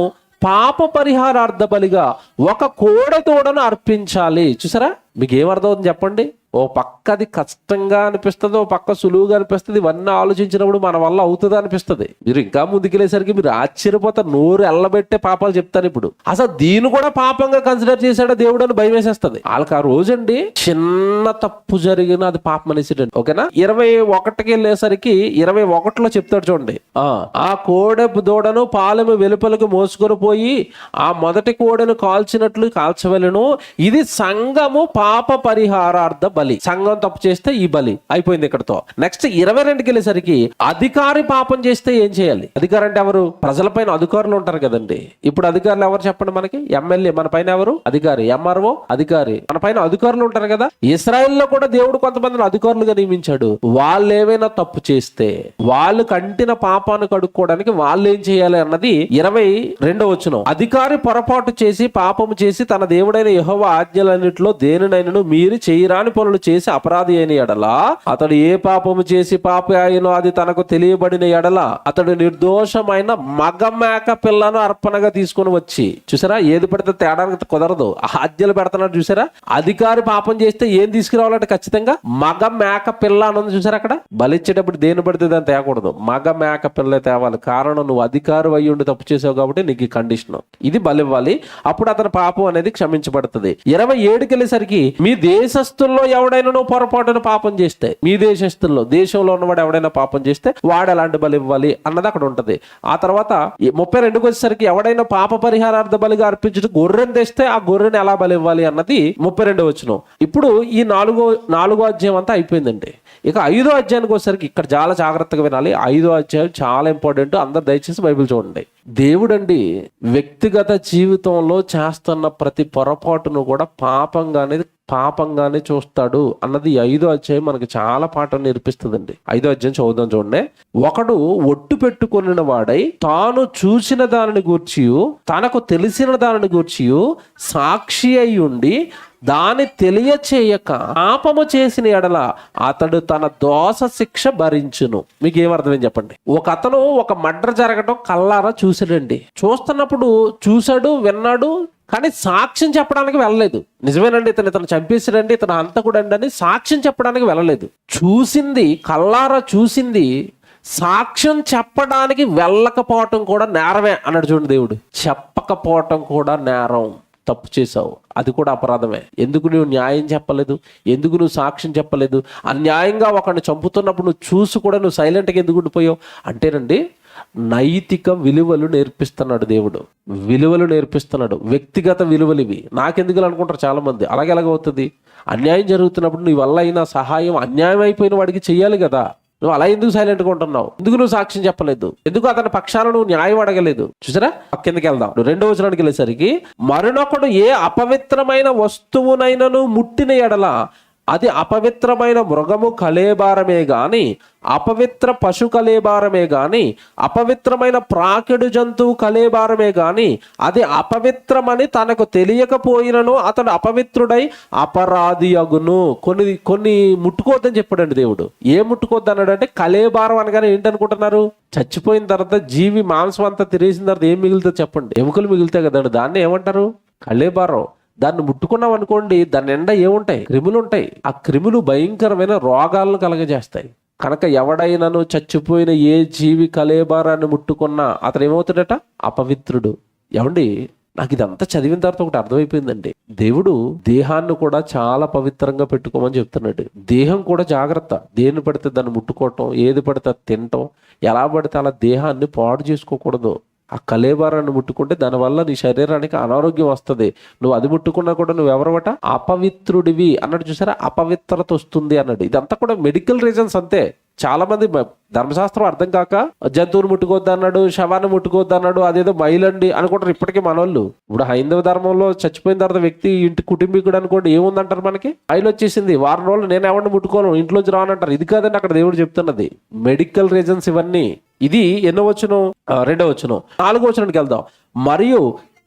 పాప పరిహారార్థ బలిగా ఒక కోడెతోడను అర్పించాలి. చూసారా, మీకు ఏమర్థమవుతుంది చెప్పండి? ఓ పక్క అది కష్టంగా అనిపిస్తుంది, ఓ పక్క సులువుగా అనిపిస్తుంది. ఇవన్నీ ఆలోచించినప్పుడు మన వల్ల అవుతుంది అనిపిస్తుంది. మీరు ఇంకా ముందుకెళ్ళేసరికి మీరు ఆశ్చర్యపోతారు. నోరు ఎల్లబెట్టే పాపాలు చెప్తాను ఇప్పుడు. అసలు దీన్ని కూడా పాపంగా కన్సిడర్ చేశాడో దేవుడు అని భయం వేసేస్తుంది వాళ్ళకి. ఆ రోజండి చిన్న తప్పు జరిగిన అది పాపం అనేసి, ఓకేనా. 21కి వెళ్ళేసరికి 21లో చెప్తాడు చూడండి. ఆ కోడె దూడను పాలెము వెలుపలకు మోసుకొని పోయి ఆ మొదటి కోడెను కాల్చినట్లు కాల్చవలెను. ఇది సంఘము పాప పరిహారార్థ బలి. సంఘం తప్పు చేస్తే ఈ బలి అయిపోయింది ఇక్కడతో. నెక్స్ట్ 22కి వెళ్ళేసరికి అధికారి పాపం చేస్తే ఏం చేయాలి? అధికారి అంటే ఎవరు? ప్రజల పైన అధికారులు ఉంటారు కదండి. ఇప్పుడు అధికారులు ఎవరు చెప్పండి మనకి? ఎమ్మెల్యే మన పైన ఎవరు? అధికారి. ఎంఆర్ఓ అధికారి. మన పైన అధికారులు ఉంటారు కదా. ఇశ్రాయేల్లో కూడా దేవుడు కొంతమందిని అధికారులుగా నియమించాడు. వాళ్ళు ఏమైనా తప్పు చేస్తే వాళ్ళు కంటిన పాపాన్ని కడుక్కోవడానికి వాళ్ళు ఏం చేయాలి అన్నది 22వ వచనం. అధికారి పొరపాటు చేసి పాపము చేసి తన దేవుడైన యెహోవా ఆజ్ఞలన్నిటిలో దేనినైనను మీరు చేయరాని పనులు చేసి అపరాధి అయిన ఎడల అతడు ఏ పాపము చేసి పాప అయినో అది తనకు తెలియబడిన ఎడల అతడు నిర్దోషమైన మగ మేక పిల్లను అర్పణగా తీసుకుని వచ్చి, చూసారా ఏది పడితే తేడానికి కుదరదు, ఆజ్ఞలు పెడుతున్నాడు. చూసారా, అధికారి పాపం చేస్తే ఏం తీసుకురావాలంటే ఖచ్చితంగా మగ మేక పిల్ల అన్నది. చూసారా, అక్కడ బలిచ్చేటప్పుడు దేని పడితే దాన్ని తేకూడదు, మగ మేక పిల్ల తేవాలి. కారణం నువ్వు అధికారి అయ్యుండి తప్పు చేసావు కాబట్టి నీకు కండిషన్. ఇది బలివ్వాలి. అప్పుడు అతని పాపం అనేది క్షమించబడుతుంది. 27కి వెళ్ళేసరికి మీ దేశస్తుల్లో ఎవడైనా పొరపాటున పాపం చేస్తే, మీ దేశస్తుల్లో దేశంలో ఉన్నవాడు ఎవడైనా పాపం చేస్తే వాడు ఎలాంటి బలి ఇవ్వాలి అన్నది అక్కడ ఉంటది. ఆ తర్వాత 32కి వచ్చేసరికి ఎవడైనా పాప పరిహారార్థ బలిగా అర్పించుట గొర్రెను తెస్తే ఆ గొర్రెను ఎలా బలి ఇవ్వాలి అన్నది 32వ వచనం. ఇప్పుడు ఈ నాలుగో అధ్యాయం అంతా అయిపోయిందండి. ఇక 5వ అధ్యాయానికి వచ్చేసరికి ఇక్కడ చాలా జాగ్రత్తగా వినాలి. 5వ అధ్యాయం చాలా ఇంపార్టెంట్. అందరు దయచేసి బైబిల్ చూడండి. దేవుడండి వ్యక్తిగత జీవితంలో చేస్తున్న ప్రతి పొరపాటును కూడా పాపంగానే చూస్తాడు అన్నది 5వ అధ్యాయం మనకి చాలా పాఠం నేర్పిస్తుందండి. 5వ అధ్యాయం చదువుదాం చూడండి. ఒకడు ఒట్టు పెట్టుకున్న వాడై తాను చూసిన దానిని గూర్చి తనకు తెలిసిన దానిని గూర్చి సాక్షి అయి ఉండి దాన్ని తెలియచేయక పాపము చేసిన ఎడల అతడు తన దోష శిక్ష భరించును. మీకు ఏమర్థమైంది చెప్పండి? ఒక అతను ఒక మర్డర్ జరగడం కల్లారా చూసాడండి. చూస్తున్నప్పుడు చూశాడు, విన్నాడు, కానీ సాక్ష్యం చెప్పడానికి వెళ్ళలేదు. నిజమేనండి, ఇతను చంపేసాడండి, ఇతను హంతకుడండి అని సాక్ష్యం చెప్పడానికి వెళ్ళలేదు. చూసింది, కల్లారా చూసింది, సాక్ష్యం చెప్పడానికి వెళ్ళకపోవటం కూడా నేరమే అన్నాడు చూడండి దేవుడు. చెప్పకపోవటం కూడా నేరం. తప్పు చేసావు, అది కూడా అపరాధమే. ఎందుకు నువ్వు న్యాయం చెప్పలేదు? ఎందుకు నువ్వు సాక్ష్యం చెప్పలేదు? అన్యాయంగా ఒకరిని చంపుతున్నప్పుడు నువ్వు చూసి కూడా నువ్వు సైలెంట్గా ఎందుకు ఉండిపోయావు అంటేనండి, నైతిక విలువలు నేర్పిస్తున్నాడు దేవుడు. విలువలు నేర్పిస్తున్నాడు, వ్యక్తిగత విలువలు ఇవి. నాకెందుకు అనుకుంటారు చాలా మంది. అలాగే ఎలాగవుతుంది? అన్యాయం జరుగుతున్నప్పుడు నీ వల్ల అయినా సహాయం అన్యాయం అయిపోయిన వాడికి చెయ్యాలి కదా. నువ్వు అలా ఎందుకు సైలెంట్గా ఉంటున్నావు? ఎందుకు నువ్వు సాక్ష్యం చెప్పలేదు? ఎందుకు అతని పక్షాన నువ్వు న్యాయం అడగలేదు? చూసారా, కిందకి వెళ్దాం. 2వ వచనానికి వెళ్ళేసరికి మరొకడు ఏ అపవిత్రమైన వస్తువునైనను ముట్టిన ఎడల అది అపవిత్రమైన మృగము కళేబారమే గాని, అపవిత్ర పశు కళేబారమే గాని, అపవిత్రమైన ప్రాకెడు జంతువు కళేబారమే గాని అది అపవిత్రమని తనకు తెలియకపోయినను అతడు అపవిత్రుడై అపరాధి అగును. కొన్ని ముట్టుకోవద్దని చెప్పాడండి దేవుడు. ఏ ముట్టుకోవద్దు అన్నాడు అంటే, కళేబారం అనగానే ఏంటనుకుంటున్నారు? చచ్చిపోయిన తర్వాత జీవి మాంసం అంతా తినేసిన తర్వాత ఏం మిగులుతుంది చెప్పండి? ఎముకలు మిగులుతాయి కదండి. దాన్ని ఏమంటారు? కళేబారం. దాన్ని ముట్టుకున్నాం అనుకోండి, దాని నిండా ఏముంటాయి? క్రిములు ఉంటాయి. ఆ క్రిములు భయంకరమైన రోగాలను కలగజేస్తాయి. కనుక ఎవడైనాను చచ్చిపోయిన ఏ జీవి కళేబారాన్ని ముట్టుకున్నా అతను ఏమవుతాడట? అపవిత్రుడు. ఏమండి, నాకు ఇదంతా చదివిన తర్వాత ఒకటి అర్థమైపోయిందండి. దేవుడు దేహాన్ని కూడా చాలా పవిత్రంగా పెట్టుకోమని చెప్తున్నాడు. దేహం కూడా జాగ్రత్త. దేన్ని పడితే దాన్ని ముట్టుకోవటం, ఏది పడితే అది తినటం, ఎలా పడితే అలా దేహాన్ని పాడు చేసుకోకూడదు. ఆ కళేబారాన్ని ముట్టుకుంటే దానివల్ల నీ శరీరానికి అనారోగ్యం వస్తుంది. నువ్వు అది ముట్టుకున్నా కూడా నువ్వు ఎవరవట? అపవిత్రుడివి అన్నాడు. చూసారా, అపవిత్రత వస్తుంది అన్నాడు. ఇదంతా కూడా మెడికల్ రీజన్స్ అంతే. చాలా మంది ధర్మశాస్త్రం అర్థం కాక జంతువుని ముట్టుకోవద్దు అన్నాడు, శవాన్ని ముట్టుకోవద్దు అన్నాడు, అదేదో మైలండి అనుకుంటారు ఇప్పటికీ మనోళ్ళు. ఇప్పుడు హైందవ ధర్మంలో చచ్చిపోయిన తర్వాత వ్యక్తి ఇంటి కుటుంబీకుడు అనుకోండి, ఏముందంటారు మనకి, మైలు వచ్చేసింది, వారం రోజులు నేను ఎవరిని ముట్టుకోను, ఇంట్లోంచి రానంటారు. ఇది కాదండి అక్కడ దేవుడు చెప్తున్నది, మెడికల్ రీజన్స్ ఇవన్నీ. ఇది ఎన్నో వచనం, 2వ వచనం. 4వ వచనానికి వెళ్దాం. మరియు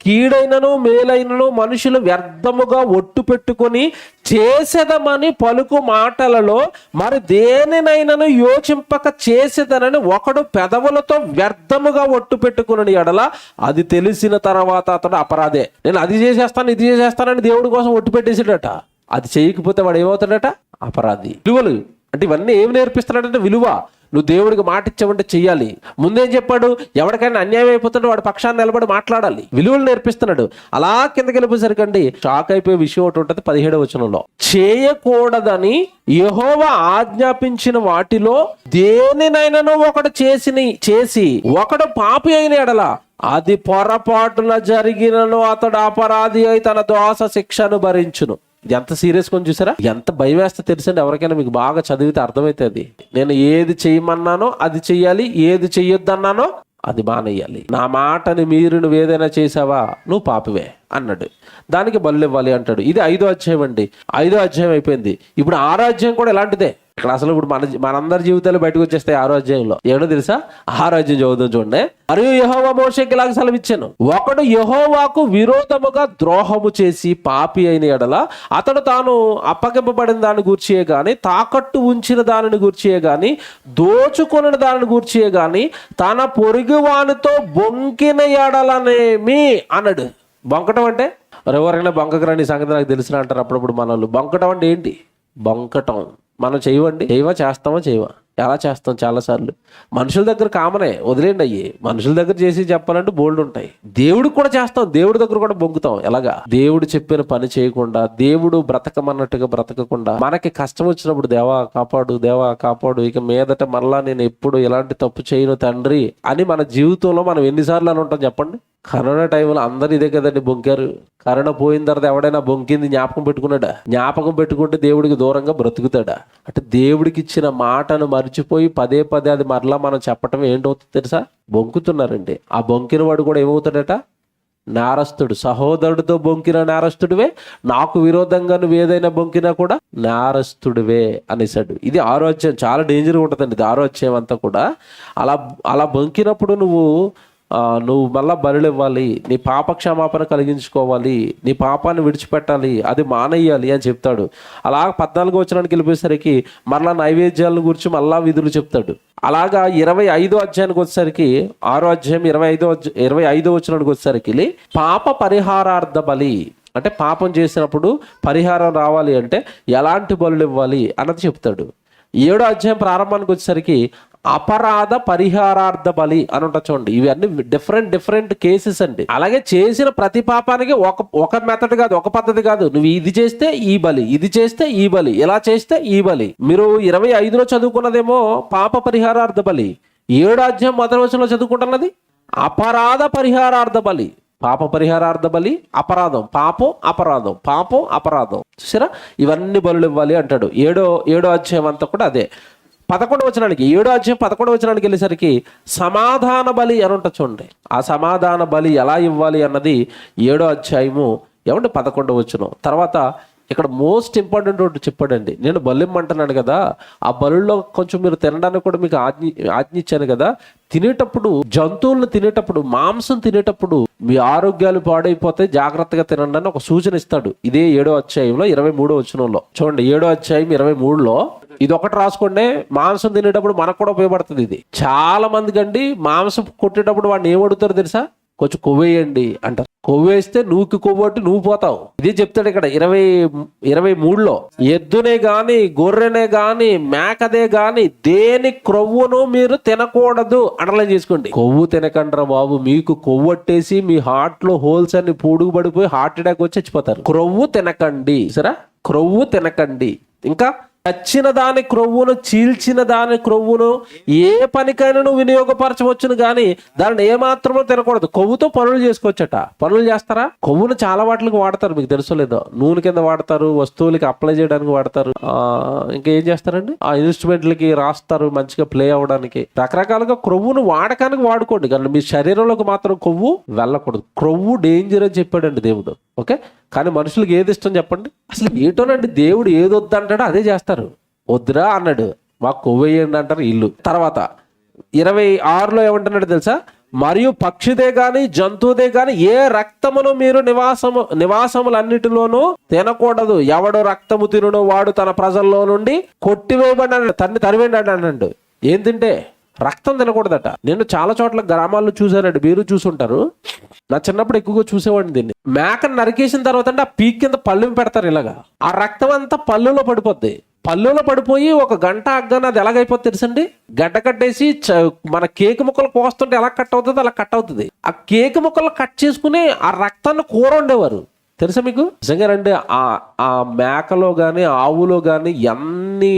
కీడైనను మేలైనను మనుషులు వ్యర్థముగా ఒట్టు పెట్టుకొని చేసేదమని పలుకు మాటలలో మరి దేనినైనను యోచింపక చేసేదనని ఒకడు పెదవులతో వ్యర్థముగా ఒట్టు పెట్టుకుని ఎడల అది తెలిసిన తర్వాత అతడు అపరాధే. నేను అది చేసేస్తాను ఇది చేసేస్తానని దేవుడి కోసం ఒట్టు పెట్టేసాడట. అది చేయకపోతే వాడు ఏమవుతాడట? అపరాధి. విలువలు అంటే ఇవన్నీ ఏమి నేర్పిస్తున్నాడంటే విలువ. నువ్వు దేవుడికి మాట ఇచ్చావంటే చెయ్యాలి. ముందేం చెప్పాడు? ఎవరికైనా అన్యాయం అయిపోతుంటే వాడి పక్షాన్ని నిలబడి మాట్లాడాలి. విలువలు నేర్పిస్తున్నాడు. అలా కిందకి వెళ్ళిపోసరికండి షాక్ అయిపోయే విషయం ఒకటి ఉంటుంది 17వ వచనంలో. చేయకూడదని యెహోవా ఆజ్ఞాపించిన వాటిలో దేనినైనాను ఒకడు చేసి ఒకడు పాపి అయిన ఎడల అది పొరపాటున జరిగినను అతడు అపరాధి అయి తన దోష శిక్షను భరించును. ఎంత సీరియస్ కొని చూసారా? ఎంత భయం వేస్తే తెలుసండి ఎవరికైనా, మీకు బాగా చదివితే అర్థమవుతుంది. నేను ఏది చేయమన్నానో అది చెయ్యాలి, ఏది చెయ్యొద్దన్నానో అది మానేయాలి. నా మాటని మీరు నువ్వు ఏదైనా చేసావా నువ్వు పాపివే అన్నాడు. దానికి బలులు ఇవ్వాలి అంటాడు. ఇది 5వ అధ్యాయం అండి. 5వ అధ్యాయం అయిపోయింది. ఇప్పుడు 6వ అధ్యాయం కూడా ఇలాంటిదే. ఇక్కడ అసలు ఇప్పుడు మనందరి జీవితాలు బయటకు వచ్చేస్తాయి 6వ అధ్యాయంలో. ఏమో తెలుసా? 6వ అధ్యాయం చదువుదాం చూడండి. మరియు యెహోవా మోషేకి ఇలాగ సెలవిచ్చాను, ఒకడు యెహోవాకు విరోధముగా ద్రోహము చేసి పాపి అయిన ఎడల అతడు తాను అప్పగింపబడిన దాన్ని గూర్చియే గాని, తాకట్టు ఉంచిన దానిని గూర్చియే గాని, దోచుకొనిన దానిని గూర్చియే గాని తన పొరుగువానితో బొంకిన ఎడలనేమి అన్నాడు. బొంకటం అంటే ఎవరైనా బొంకకు రండి సంగతి నాకు తెలిసిన అంటారు అప్పుడప్పుడు మన వాళ్ళు. బొంకటం అంటే ఏంటి? బొంకటం మనం చేయవండి, చేస్తామా చేయవా? ఎలా చేస్తాం చాలాసార్లు. మనుషుల దగ్గర కామనే, వదిలేండి అయ్యి. మనుషుల దగ్గర చేసి చెప్పాలంటే బోల్డ్ ఉంటాయి. దేవుడికి కూడా చేస్తాం, దేవుడి దగ్గర కూడా బొంకుతాం. ఎలాగా? దేవుడు చెప్పిన పని చేయకుండా, దేవుడు బ్రతకమన్నట్టుగా బ్రతకకుండా, మనకి కష్టం వచ్చినప్పుడు దేవా కాపాడు, దేవా కాపాడు, ఇక మీదట మళ్ళా నేను ఎప్పుడు ఎలాంటి తప్పు చేయను తండ్రి అని మన జీవితంలో మనం ఎన్నిసార్లు అని ఉంటాం చెప్పండి. కరోనా టైంలో అందరు ఇదే కదండి బొంకారు. కరోనా పోయిన తర్వాత ఎవడైనా బొంకింది జ్ఞాపకం పెట్టుకున్నాడా? జ్ఞాపకం పెట్టుకుంటే దేవుడికి దూరంగా బ్రతుకుతాడా? అంటే దేవుడికి ఇచ్చిన మాటను మర్చిపోయి పదే అది మరలా మనం చెప్పటం ఏంటవుతుంది తెలుసా? బొంకుతున్నారండి. ఆ బొంకిన వాడు కూడా ఏమవుతాడట? నేరస్తుడు. సహోదరుడితో బొంకిన నేరస్తుడివే, నాకు విరోధంగా నువ్వు ఏదైనా బొంకినా కూడా నేరస్తుడివే అనేసాడు. ఇది 6వ అధ్యాయం. చాలా డేంజర్గా ఉంటుందండి ఇది 6వ అధ్యాయం అంతా కూడా. అలా బొంకినప్పుడు నువ్వు మళ్ళా బలులు ఇవ్వాలి, నీ పాప క్షమాపణ కలిగించుకోవాలి, నీ పాపాన్ని విడిచిపెట్టాలి, అది మానేయాలి అని చెప్తాడు. అలా 14వ వచనానికి వెళ్ళిపోయేసరికి మరలా నైవేద్యాలను గురించి మళ్ళా విధులు చెప్తాడు. అలాగా 25వ అధ్యాయానికి వచ్చేసరికి 6వ అధ్యాయం 25వ వచనానికి వచ్చేసరికి పాప పరిహారార్థ బలి అంటే పాపం చేసినప్పుడు పరిహారం రావాలి అంటే ఎలాంటి బలులు ఇవ్వాలి అన్నది చెప్తాడు. 7వ అధ్యాయం ప్రారంభానికి వచ్చేసరికి అపరాధ పరిహారార్థ బలి అని ఉంటా చూడండి. ఇవన్నీ డిఫరెంట్ కేసెస్ అండి. అలాగే చేసిన ప్రతి పాపానికి ఒక మెథడ్ కాదు, ఒక పద్ధతి కాదు. నువ్వు ఇది చేస్తే ఈ బలి, ఇది చేస్తే ఈ బలి, ఇలా చేస్తే ఈ బలి. మీరు 25లో చదువుకున్నదేమో పాప పరిహారార్థ బలి, 7వ అధ్యాయం 1వ వచనంలో చదువుకుంటున్నది అపరాధ పరిహారార్థ బలి. పాప పరిహారార్థ బలి, అపరాధం, పాపం అపరాధం, పాపం అపరాధం. చూసారా? ఇవన్నీ బలులు ఇవ్వాలి అంటాడు. 7వ అధ్యాయం అంతా కూడా అదే. 11వ వచనానికి 7వ అధ్యాయం 11వ వచనానికి వెళ్ళేసరికి సమాధాన బలి అని ఉంటుంది చూడండి. ఆ సమాధాన బలి ఎలా ఇవ్వాలి అన్నది 7వ అధ్యాయము 11వ వచనం. తర్వాత ఇక్కడ మోస్ట్ ఇంపార్టెంట్ ఒకటి చెప్పాడండి. నేను బలు ఇమ్మంటున్నాను కదా, ఆ బలుల్లో కొంచెం మీరు తినడానికి కూడా మీకు ఆజ్ఞ ఇచ్చాను కదా, తినేటప్పుడు జంతువులను తినేటప్పుడు మాంసం తినేటప్పుడు మీ ఆరోగ్యాలు పాడైపోతే జాగ్రత్తగా తినండి అని ఒక సూచన ఇస్తాడు. ఇదే 7వ అధ్యాయంలో 23వ వచనంలో చూడండి. 7వ అధ్యాయం 23లో ఇది ఒకటి రాసుకోండి. మాంసం తినేటప్పుడు మనకు కూడా ఉపయోగపడుతుంది ఇది. చాలా మందికి అండి మాంసం కొట్టేటప్పుడు వాడిని ఏం అడుగుతారు తెలుసా? కొంచెం కొవ్వేయండి అంటారు. కొవ్వేస్తే కొవ్వొట్టి నువ్వు పోతావు. ఇదే చెప్తాడు ఇక్కడ 23లో. ఎద్దునే గాని గొర్రెనే గాని మేకదే గాని దేని క్రొవ్వును మీరు తినకూడదు అండర్లైన్ చేసుకోండి. కొవ్వు తినకండ్రా బాబు, మీకు కొవ్వొట్టేసి మీ హార్ట్ లో హోల్స్ అన్ని పూడుగు పడిపోయి హార్ట్ అటాక్ వచ్చి చచ్చిపోతారు. క్రొవ్వు తినకండి. సరే, క్రొవ్వు తినకండి. ఇంకా చచ్చిన దాని క్రొవ్వును, చీల్చిన దాని క్రొవ్వును ఏ పనికైనా నువ్వు వినియోగపరచవచ్చును గాని దాన్ని ఏమాత్రమో తినకూడదు. కొవ్వుతో పనులు చేసుకోవచ్చట. పనులు చేస్తారా? కొవ్వును చాలా వాటికి వాడతారు, మీకు తెలుసో లేదో. నూనె కింద వాడతారు, వస్తువులకి అప్లై చేయడానికి వాడతారు, ఇంకా ఏం చేస్తారండి, ఆ ఇన్స్ట్రుమెంట్లకి రాస్తారు మంచిగా ప్లే అవ్వడానికి. రకరకాలుగా క్రొవ్వును వాడకానికి వాడుకోండి, కానీ మీ శరీరంలోకి మాత్రం కొవ్వు వెళ్ళకూడదు. క్రొవ్వు డేంజర్ అని చెప్పాడండి దేవుడు. ఓకే, కానీ మనుషులకు ఏది ఇష్టం చెప్పండి? అసలు ఏటోనండి, దేవుడు ఏది వద్దంటాడో అదే చేస్తారు. వద్దురా అన్నాడు, మాకు కొవ్వు వేయండి అంటారు ఇల్లు. తర్వాత 26లో ఏమంటున్నాడు తెలుసా? మరియు పక్షిదే గాని జంతువుదే గాని ఏ రక్తమును మీరు నివాసములన్నిటిలోనూ తినకూడదు. ఎవడు రక్తము తినునో వాడు తన ప్రజల్లో నుండి కొట్టివేయబడి తరివేయండి అన్నాడు. ఏం తింటే? రక్తం తినకూడదట. నేను చాలా చోట్ల గ్రామాల్లో చూసానండి, మీరు చూసుంటారు. నా చిన్నప్పుడు ఎక్కువగా చూసేవాడిని దీన్ని. మేకను నరికేసిన తర్వాత అంటే ఆ పీక్ కింద పళ్ళుని పెడతారు ఇలాగా. ఆ రక్తం అంతా పళ్ళులో పడిపోద్ది. పళ్ళులో పడిపోయి ఒక గంట అగ్గానే అది ఎలాగైపోతుంది తెలుసండి? గడ్డ కట్టేసి మన కేక్ ముక్కలు కోస్తుంటే ఎలా కట్ అవుతుంది అలా కట్ అవుతుంది. ఆ కేక్ ముక్కలు కట్ చేసుకుని ఆ రక్తాన్ని కూర వండేవారు, తెలుసా మీకు? నిజంగానండి, ఆ మేకలో గాని ఆవులో గాని ఎన్ని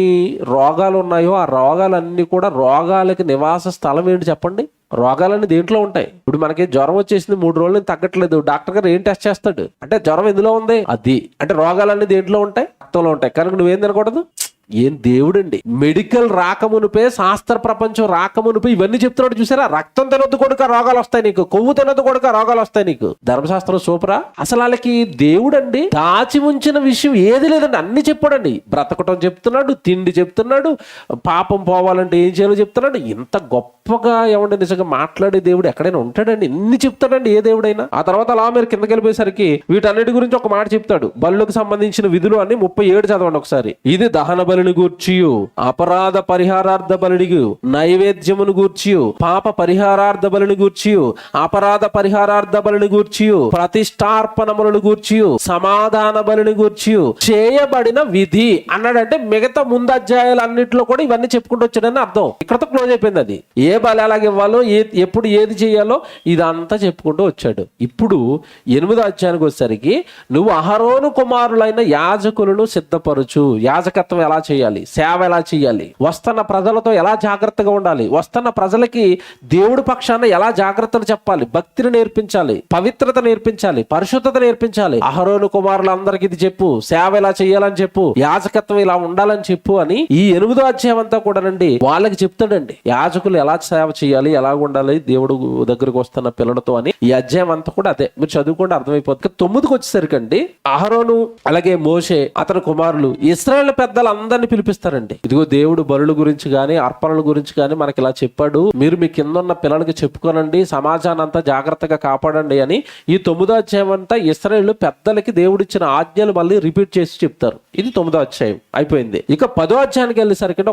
రోగాలు ఉన్నాయో ఆ రోగాలన్నీ కూడా, రోగాలకి నివాస స్థలం ఏంటి చెప్పండి? రోగాలన్నీ దేంట్లో ఉంటాయి. ఇప్పుడు మనకి జ్వరం వచ్చేసింది, 3 రోజులు తగ్గట్లేదు, డాక్టర్ గారు ఏం టెస్ట్ చేస్తాడు అంటే జ్వరం ఎందులో ఉంది అది. అంటే రోగాలన్నీ దేంట్లో ఉంటాయి? రక్తంలో ఉంటాయి. కనుక నువ్వేం తినకూడదు. ఏం దేవుడండి, మెడికల్ రాకమునిపే, శాస్త్ర ప్రపంచం రాకమునిపే ఇవన్నీ చెప్తున్నాడు చూసారా? రక్తం తినొద్దు కొడుక రోగాలు వస్తాయి నీకు, కొవ్వు తినొద్దు కొడుక రోగాలు వస్తాయి నీకు. ధర్మశాస్త్రం సూపరా? అసలు వాళ్ళకి దేవుడండి దాచి ఉంచిన విషయం ఏది లేదండి, అన్ని చెప్పాడండి. బ్రతకటం చెప్తున్నాడు, తిండి చెప్తున్నాడు, పాపం పోవాలంటే ఏం చేయాలో చెప్తున్నాడు. ఇంత గొప్పగా ఏమంటే నిజంగా మాట్లాడే దేవుడు ఎక్కడైనా ఉంటాడండి? ఇన్ని చెప్తాడండి ఏ దేవుడైనా. ఆ తర్వాత అలా మీరు కిందకి వెళ్ళిపోయేసరికి వీటన్నిటి గురించి ఒక మాట చెప్తాడు. బలులకు సంబంధించిన విధులు అని 37 చదవండి ఒకసారి. ఇది దహన బలిని గూర్చియు, అపరాధ పరిహారార్థ బలిని, నైవేద్యమును గూర్చియు, పాప పరిహారార్థ బలిని గూర్చియు, అపరాధ పరిహారార్థ బలిని గూర్చియు, ప్రతిష్టార్పణములను గూర్చియు, సమాధాన బలిని గూర్చియు చేయబడిన విధి అన్నాడంటే మిగతా ముందు అధ్యాయాలన్నింటిలో కూడా ఇవన్నీ చెప్పుకుంటూ వచ్చాడని అర్థం. ఇక్కడతో క్లోజ్ అయిపోయింది అది. ఏ బలి ఎలాగ ఇవ్వాలో, ఎప్పుడు ఏది చేయాలో ఇదంతా చెప్పుకుంటూ వచ్చాడు. ఇప్పుడు 8వ అధ్యాయానికి వచ్చేసరికి నువ్వు అహరోను కుమారులైన యాజకులను సిద్ధపరచు. యాజకత్వం ఎలా చేయాలి, సేవ ఎలా చేయాలి, వస్తున్న ప్రజలతో ఎలా జాగ్రత్తగా ఉండాలి, వస్తున్న ప్రజలకి దేవుడి పక్షాన ఎలా జాగ్రత్తలు చెప్పాలి, భక్తిని నేర్పించాలి, పవిత్రత నేర్పించాలి, పరిశుద్ధత నేర్పించాలి. అహరోను కుమారులందరికీ ఇది చెప్పు, సేవ ఎలా చేయాలని చెప్పు, యాజకత్వం ఇలా ఉండాలని చెప్పు అని ఈ 8వ అధ్యాయం అంతా కూడానండి వాళ్ళకి చెప్తాడండి. యాజకులు ఎలా సేవ చేయాలి, ఎలా ఉండాలి దేవుడు దగ్గరకు వస్తున్న పిల్లలతో అని ఈ అధ్యాయం అంతా కూడా అదే. మీరు చదువుకుంటే అర్థమైపోతుంది. 9కి వచ్చేసరికండి అహరోను అలాగే మోషే అతని కుమారులు ఇశ్రాయేలు పెద్దలు అందరిని పిలిపిస్తారండి. ఇదిగో దేవుడు బలుల గురించి గాని అర్పణల గురించి గాని మనకి ఇలా చెప్పాడు, మీరు మీ కింద ఉన్న పిల్లలకి చెప్పుకోనండి, సమాజాన్ని అంతా జాగ్రత్తగా కాపాడండి అని ఈ 9వ అధ్యాయం అంతా ఇశ్రాయేలు పెద్దలకి దేవుడిచ్చిన ఆజ్ఞలు మళ్ళీ రిపీట్ చేసి చెప్తారు. ఇది 9వ అధ్యాయం అయిపోయింది. ఇక 10వ అధ్యాయానికి వెళ్ళేసరికి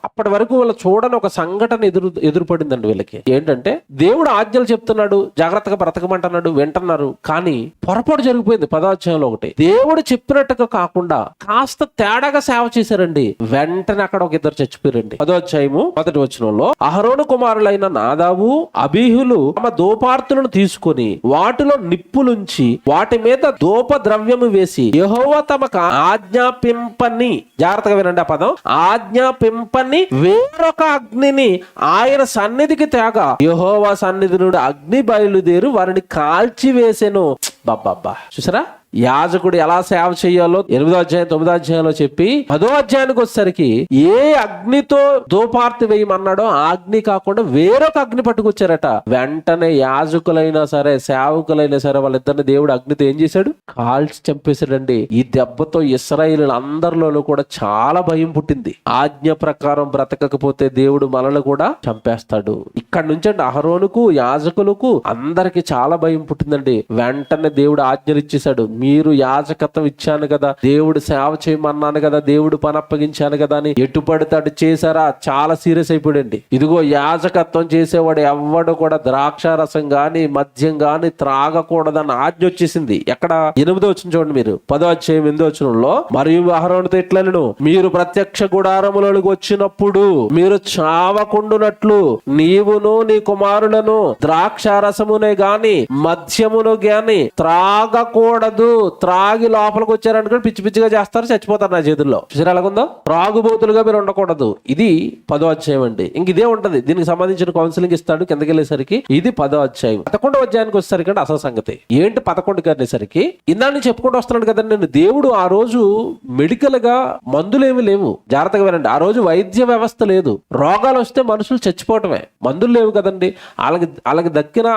అప్పటి వరకు వాళ్ళు చూడని ఒక సంఘటన ఎదురుపడిందండి వీళ్ళకి. ఏంటంటే దేవుడు ఆజ్ఞలు చెప్తున్నాడు, జాగ్రత్తగా బ్రతకమంటున్నాడు, వింటున్నారు, కానీ పొరపాటు జరిగిపోయింది 10వ అధ్యాయంలో. ఒకటి, దేవుడు చెప్పినట్టుగా కాకుండా కాస్త తేడాగా సేవ చేశారండి. వెంటనే అక్కడ ఒక ఇద్దరు చచ్చిపోయారండి. 10వ అధ్యాయము 1వ వచనంలో అహరోను కుమారులైన నాదాబు అబీహులు తమ ధూపార్తులను తీసుకొని వాటిలో నిప్పులుంచి వాటి మీద ధూప ద్రవ్యము వేసి యెహోవా తమకు ఆజ్ఞాపింపని, జాగ్రత్తగా వినండి ఆ పదం, ఆజ్ఞాపింపని వేరొక అగ్నిని ఆయన సన్నిధికి తేగా యెహోవా సన్నిధి నుండి అగ్ని బయలుదేరి వారిని కాల్చివేసెను. బాబ్బా, చూసారా యాజకుడు ఎలా సేవ చేయాలో 8వ అధ్యాయం 9వ అధ్యాయంలో చెప్పి 10వ అధ్యాయానికి వచ్చేసరికి ఏ అగ్నితో ధూపార్తి వేయమన్నాడో ఆ అగ్ని కాకుండా వేరొక అగ్ని పట్టుకొచ్చారట. వెంటనే యాజకులైనా సరే సేవకులైనా సరే వాళ్ళిద్దరిని దేవుడు అగ్నితో ఏం చేశాడు? కాల్చి చంపేశాడండి. ఈ దెబ్బతో ఇశ్రాయేలు అందరిలోనూ కూడా చాలా భయం పుట్టింది. ఆజ్ఞ ప్రకారం బ్రతకకపోతే దేవుడు మనల్ని కూడా చంపేస్తాడు. ఇక్కడ నుంచి అండి అహరోనుకు యాజకులకు అందరికి చాలా భయం పుట్టిందండి. వెంటనే దేవుడు ఆజ్ఞలు ఇచ్చేశాడు. మీరు యాజకత్వం ఇచ్చాను కదా, దేవుడు సేవ చేయమన్నాను కదా, దేవుడు పని అప్పగించాను కదా అని ఎటు పడితే చేశారా? చాలా సీరియస్ అయిపోయింది. ఇదిగో యాజకత్వం చేసేవాడు ఎవ్వడు కూడా ద్రాక్ష రసం గాని మద్యం గాని త్రాగకూడదని ఆజ్ఞ వచ్చేసింది. ఎక్కడ? 8వ వచనం చూడండి మీరు, 10వ అధ్యాయం 8వ వచనంలో, మరియు అహరోనుతో ఇట్లనెను, మీరు ప్రత్యక్ష గుడారములోకి వచ్చినప్పుడు మీరు చావకుండునట్లు నీవును నీ కుమారులను ద్రాక్ష రసమునే గాని మద్యమును గాని త్రాగకూడదు త్రాగి లోపలికి వచ్చారనుకోండి పిచ్చి పిచ్చిగా చేస్తారు, చచ్చిపోతారు నా చేతుల్లో. చూసారు ఎలాగుందో? త్రాగుబోతులుగా మీరు ఉండకూడదు. ఇది 10వ అధ్యాయం అండి. ఇంక ఇదే ఉంటది, దీనికి సంబంధించిన కౌన్సిలింగ్ ఇస్తాడు. కిందకి వెళ్ళేసరికి ఇది 10వ అధ్యాయం. 11వ అధ్యాయానికి వచ్చేసరికి అంటే అసలు సంగతి ఏంటి 11కి అనేసరికి ఇందా నుంచి చెప్పుకుంటూ వస్తున్నాడు కదండి. నేను దేవుడు ఆ రోజు మెడికల్ గా మందులేమి లేవు. జాగ్రత్తగా వినండి. ఆ రోజు వైద్య వ్యవస్థ లేదు. రోగాలు వస్తే మనుషులు చచ్చిపోవటమే, మందులు లేవు కదండి.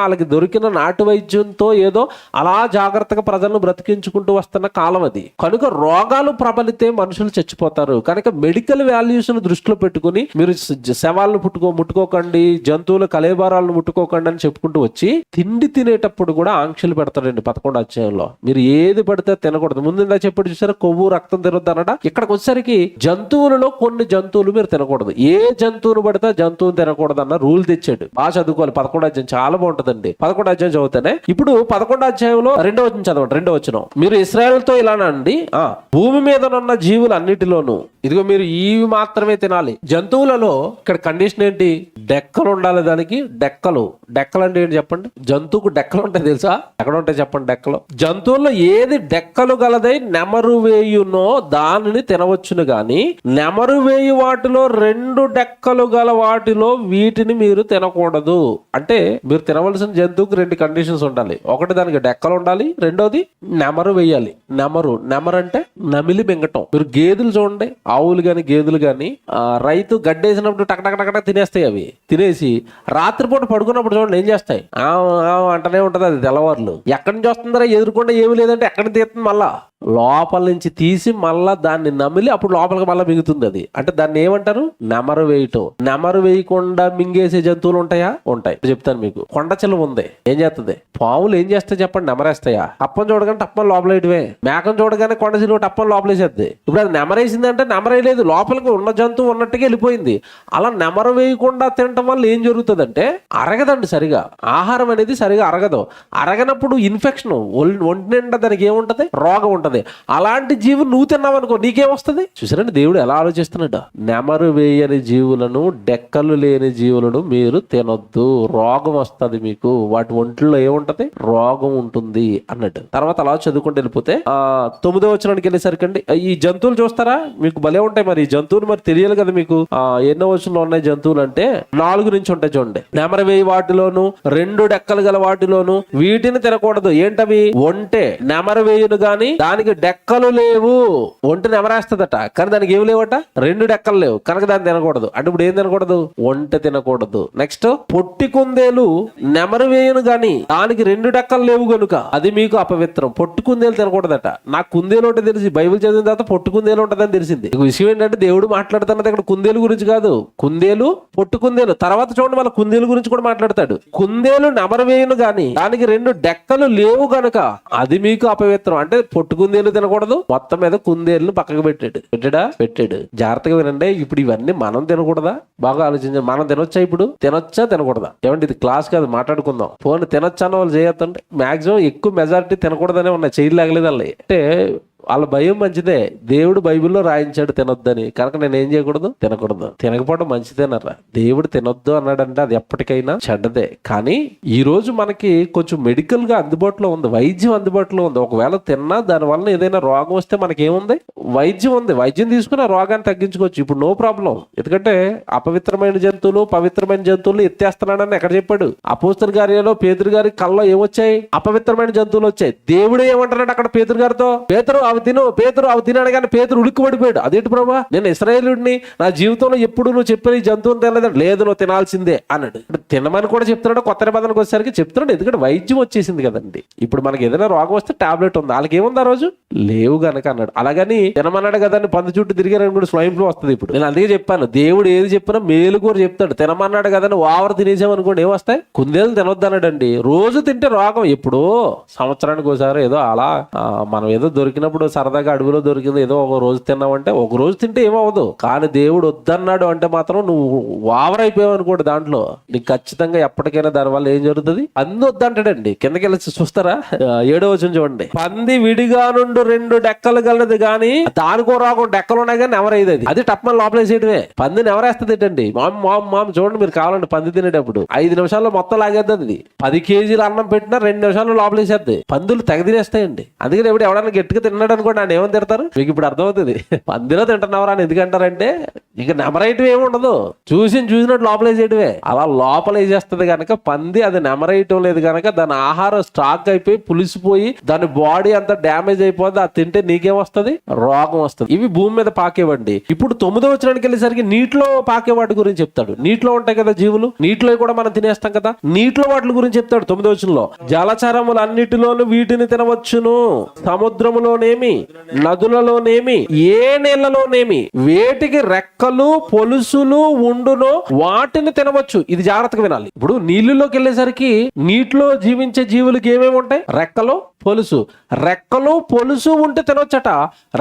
వాళ్ళకి దొరికిన నాటు వైద్యంతో ఏదో అలా జాగ్రత్తగా ప్రజలను బ్రతికించుకుంటూ వస్తున్న కాలం అది. కనుక రోగాలు ప్రబలితే మనుషులు చచ్చిపోతారు. కనుక మెడికల్ వాల్యూస్ ను దృష్టిలో పెట్టుకుని మీరు శవాలను ముట్టుకోకండి, జంతువుల కలేబారాలను ముట్టుకోకండి అని చెప్పుకుంటూ వచ్చి తిండి తినేటప్పుడు కూడా ఆంక్షలు పెడతాడండి 11వ అధ్యాయంలో. మీరు ఏది పడితే తినకూడదు. ముందు చెప్పాడు చూసారా, కొవ్వు రక్తం తినొద్దు అన్నట. ఇక్కడికి వచ్చేసరికి జంతువులలో కొన్ని జంతువులు మీరు తినకూడదు, ఏ జంతువును పడితే జంతువుని తినకూడదు అన్న రూల్ తెచ్చాడు. బాగా చదువుకోవాలి. 11వ అధ్యాయం చాలా బాగుంటదండి. 11వ అధ్యాయం చదువుతానే ఇప్పుడు 11వ అధ్యాయంలో 2వ వచనం చదవండి. 2వ వచనం, మీరు ఇశ్రాయేలుతో ఇలానండి, భూమి మీద ఉన్న జీవులు అన్నిటిలోనూ ఇదిగో మీరు ఇవి మాత్రమే తినాలి. జంతువులలో ఇక్కడ కండిషన్ ఏంటి? డెక్కలు ఉండాలి. దానికి డెక్కలు అంటే ఏంటి చెప్పండి? జంతువుకు డెక్కలు ఉంటాయి తెలుసా? ఎక్కడ ఉంటాయి చెప్పండి డెక్కలు? జంతువుల్లో ఏది డెక్కలు గలదై నెమరు వేయునో దానిని తినవచ్చును గాని నెమరు వేయు వాటిలో 2 డెక్కలు గల వాటిలో వీటిని మీరు తినకూడదు. అంటే మీరు తినవలసిన జంతువుకు 2 కండిషన్స్ ఉండాలి. ఒకటి దానికి డెక్కలు ఉండాలి, రెండోది నెమరు వేయాలి. నెమరు అంటే నమిలి మింగటం. మీరు గేదెలు చూడండి, ఆవులు గాని గేదెలు గాని రైతు గడ్డేసినప్పుడు టక్ తినేస్తాయి. అవి తినేసి రాత్రిపూట పడుకున్నప్పుడు చూడండి ఏం చేస్తాయి, అంటనే ఉంటది. అది తెల్లవారులు ఎక్కడి నుంచి వస్తుందరా, ఎదురుకుండా ఏమి లేదంటే ఎక్కడ తీస్తుంది, మళ్ళా లోపల నుంచి తీసి మళ్ళా దాన్ని నమిలి అప్పుడు లోపలికి మళ్ళీ మిగుతుంది. అది అంటే దాన్ని ఏమంటారు? నెమరు వేయటం. నెమరు వేయకుండా మింగేసే జంతువులు ఉంటాయా? ఉంటాయి. చెప్తాను మీకు. కొండ చిలువ ఉంది, ఏం చేస్తుంది? పాములు ఏం చేస్తాయి చెప్పండి? నెమరేస్తాయా? టప్పని చూడగానే టప్పని లోపలేయటమే. మేకను చూడగానే కొండ చిలువ టప్పని లోపలేసేద్ది. ఇప్పుడు అది నెమరేసిందంటే నెమరేయలేదు, లోపలికి ఉన్న జంతువు ఉన్నట్టుగా వెళ్ళిపోయింది. అలా నెమరు వేయకుండా తినటం వల్ల ఏం జరుగుతుందంటే అరగదండి సరిగా. ఆహారం అనేది సరిగా అరగదు. అరగనప్పుడు ఇన్ఫెక్షన్, ఒంటి నిండా దానికి ఏముంటది? రోగం ఉంటది. అలాంటి జీవులు నువ్వు తిన్నావు అనుకో, నీకేమొస్తుంది? చూసారండి దేవుడు ఎలా ఆలోచిస్తున్నాడు. నెమరు వేయని జీవులను, డెక్కలు లేని జీవులను మీరు తినొద్దు, రోగం వస్తుంది మీకు, వాటి ఒంట్లో ఏముంటది? రోగం ఉంటుంది అన్నట్టు. తర్వాత అలా చదువుకుంటూ వెళ్ళిపోతే 9వ వచనానికి వెళ్ళేసరికి అండి ఈ జంతువులు చూస్తారా, మీకు భలే ఉంటాయి. మరి ఈ జంతువులు మరి తెలియాలి కదా మీకు. ఎన్నో వచనంలో ఉన్నాయి జంతువులు అంటే 4 నుంచి ఉంటాయి చూడండి. నెమరు వేయి వాటిలోను 2 డెక్కలు గల వాటిలోను వీటిని తినకూడదు. ఏంటవి? ఒంటె నెమరు వేయును గాని దానికి డెక్కలు లేవు. ఒంటి నెమరేస్తుందట కానీ దానికి ఏమి లేవట? 2 డెక్కలు లేవు కనుక దాన్ని తినకూడదు. అంటే ఇప్పుడు ఏం తినకూడదు? ఒంటె తినకూడదు. నెక్స్ట్, పొట్టి కుందేలు నెమరు వేయును గాని దానికి 2 డెక్కలు లేవు గనుక అది మీకు అపవిత్రం. పొట్టి కుందేలు తినకూడదట. నాకు కుందేలు ఉంటే తెలిసి బైబిల్ చదివిన తర్వాత పొట్టి కుందేలు ఉంటదని తెలిసింది. విషయం ఏంటంటే దేవుడు మాట్లాడుతున్నది ఇక్కడ కుందేలు గురించి కాదు. కుందేలు, పొట్టు కుందేలు. తర్వాత చూడండి వాళ్ళ కుందేలు గురించి కూడా మాట్లాడతాడు. కుందేలు నెమరు వేయును గాని దానికి 2 డెక్కలు లేవు గనుక అది మీకు అపవిత్రం. అంటే పొట్టు కుందేలు తినకూడదు. మొత్తం మీద కుందేలును పక్కకు పెట్టాడు. జాగ్రత్తగా వినండి. ఇప్పుడు ఇవన్నీ మనం తినకూడదా? బాగా ఆలోచించండి. మనం తినొచ్చా? ఇప్పుడు తినొచ్చా తినకూడదా? ఏమంటే ఇది క్లాస్ కాదు, మాట్లాడుకుందాం. ఫోన్ తినొచ్చా అన్న వాళ్ళు చేయొద్దండి. మాక్సిమం ఎక్కువ మెజారిటీ తినకూడదనే ఉన్నాయి. చేయలేగలేదు వాళ్ళ. అంటే వాళ్ళ భయం మంచిదే. దేవుడు బైబిల్లో రాయించాడు తినొద్దని, కనుక నేను ఏం చేయకూడదు? తినకూడదు. తినకపోవడం మంచిదేనరా. దేవుడు తినొద్దు అన్నాడంటే అది ఎప్పటికైనా చెడ్డదే. కానీ ఈ రోజు మనకి కొంచెం మెడికల్ గా అందుబాటులో ఉంది, వైద్యం అందుబాటులో ఉంది. ఒకవేళ తిన్నా దానివల్ల ఏదైనా రోగం వస్తే మనకేముంది? వైద్యం ఉంది. వైద్యం తీసుకుని ఆ రోగాన్ని తగ్గించుకోవచ్చు. ఇప్పుడు నో ప్రాబ్లం. ఎందుకంటే అపవిత్రమైన జంతువులు పవిత్రమైన జంతువులు ఎత్తేస్తున్నాడని ఎక్కడ చెప్పాడు? అపోస్తల కార్యాల్లో పేతురు గారి కళ్ళలో ఏమొచ్చాయి? అపవిత్రమైన జంతువులు వచ్చాయి. దేవుడు ఏమంటాడు అక్కడ పేతురు గారితో? పేతురు అవి తినాడు కానీ పేతురు ఉలిక్కిపడిపోయాడు. అదేంటి ప్రభా, నేను ఇశ్రాయేలుడిని, నా జీవితంలో ఎప్పుడు నువ్వు చెప్పిన ఈ జంతువుని తినలేదంటే లేదు, నువ్వు తినాల్సిందే అన్నాడు. తినమని కూడా చెప్తున్నాడు. కొత్త నిబంధనకు వచ్చేసరికి చెప్తున్నాడు. ఎందుకంటే వైద్యం వచ్చేసింది కదండి. ఇప్పుడు మనకి ఏదైనా రోగం వస్తే టాబ్లెట్ ఉంది, వాళ్ళకి ఏముంది ఆ రోజు? లేవు గనక అన్నాడు. అలాగని తినమన్నాడు కదండి, పంది చుట్టూ తిరిగారని కూడా స్వైన్ ఫ్లూ వస్తుంది. ఇప్పుడు నేను అందుకే చెప్పాను, దేవుడు ఏది చెప్పినా మేలు కూడా చెప్తాడు. తినమన్నాడు కదని ఓవర్ తినేసామనుకోండి ఏమొస్తాయి? కుందేలు తినొద్దు అన్నాడండి. రోజు తింటే రోగం. ఎప్పుడో సంవత్సరానికి ఒకసారి ఏదో అలా మనం ఏదో దొరికినప్పుడు చిన్నప్పుడు సరదాగా అడవిలో దొరికింది ఏదో ఒక రోజు తిన్నావంటే ఒక రోజు తింటే ఏమవ్వదు. కానీ దేవుడు వద్దన్నాడు అంటే మాత్రం నువ్వు వావరైపోయావు అనుకోండి, దాంట్లో నీకు ఖచ్చితంగా ఎప్పటికైనా దాని వల్ల ఏం జరుగుతుంది? పంది వద్దంటాడండి. కిందకి వెళ్ళి చూస్తారా, 7వ వచనం చూడండి. పంది విడిగా నుండి 2 డెక్కలు గలది గాని దానికో రాకుండా డెక్కలు ఉన్నాయి కానీ నెవరైదు. అది టప్మని లోపలేసేయడమే. పందిని ఎవరేస్తుంది ఏంటండి? మామ్ చూడండి, మీరు కావాలండి పంది తినేటప్పుడు 5 నిమిషాల్లో మొత్తం లాగేద్ది. అది 10 కేజీలు అన్నం పెట్టినా 2 నిమిషాల్లో లోపలేసేద్ది. పందులు తెగ తినేస్తాయండి. అందుకని ఇప్పుడు ఎవడన్నా గట్టిగా తిన్నాడు అనుకోండి, ఆయన ఏమని తిడతారు? మీకు ఇప్పుడు అర్థమవుతుంది పందిలో తింటున్నావరా అని ఎందుకంటారంటే ఇక నెమరైటం ఏమి ఉండదు, చూసినట్టు లోపలేసేయడమే. అలా లోపలేసేస్తుంది కనుక పంది అది నెమరైటం లేదు కనుక దాని ఆహారం స్టాక్ అయిపోయి పులిసిపోయి దాని బాడీ అంతా డ్యామేజ్ అయిపోద్ది. అది తింటే నీకేం వస్తుంది? రోగం వస్తుంది. ఇవి భూమి మీద పాకేవండి. ఇప్పుడు 9వ వచనానికి వెళ్ళేసరికి నీటిలో పాకే వాటి గురించి చెప్తాడు. నీటిలో ఉంటాయి కదా జీవులు, నీటిలో కూడా మనం తినేస్తాం కదా, నీటిలో వాటి గురించి చెప్తాడు 9వ వచనంలో. జలచరములన్నిటిలోనూ వీటిని తినవచ్చును, సముద్రములోనేమి నదులలోనేమి ఏ నీళ్లలోనేమి వేటికి రెక్కలు పొలుసులు ఉండునో వాటిని తినవచ్చు. ఇది జాగ్రత్తగా వినాలి. ఇప్పుడు నీళ్ళలోకి వెళ్ళేసరికి నీటిలో జీవించే జీవులకి ఏమేమి ఉంటాయి? రెక్కలు పొలుసు. రెక్కలు పొలుసు ఉంటే తినొచ్చట,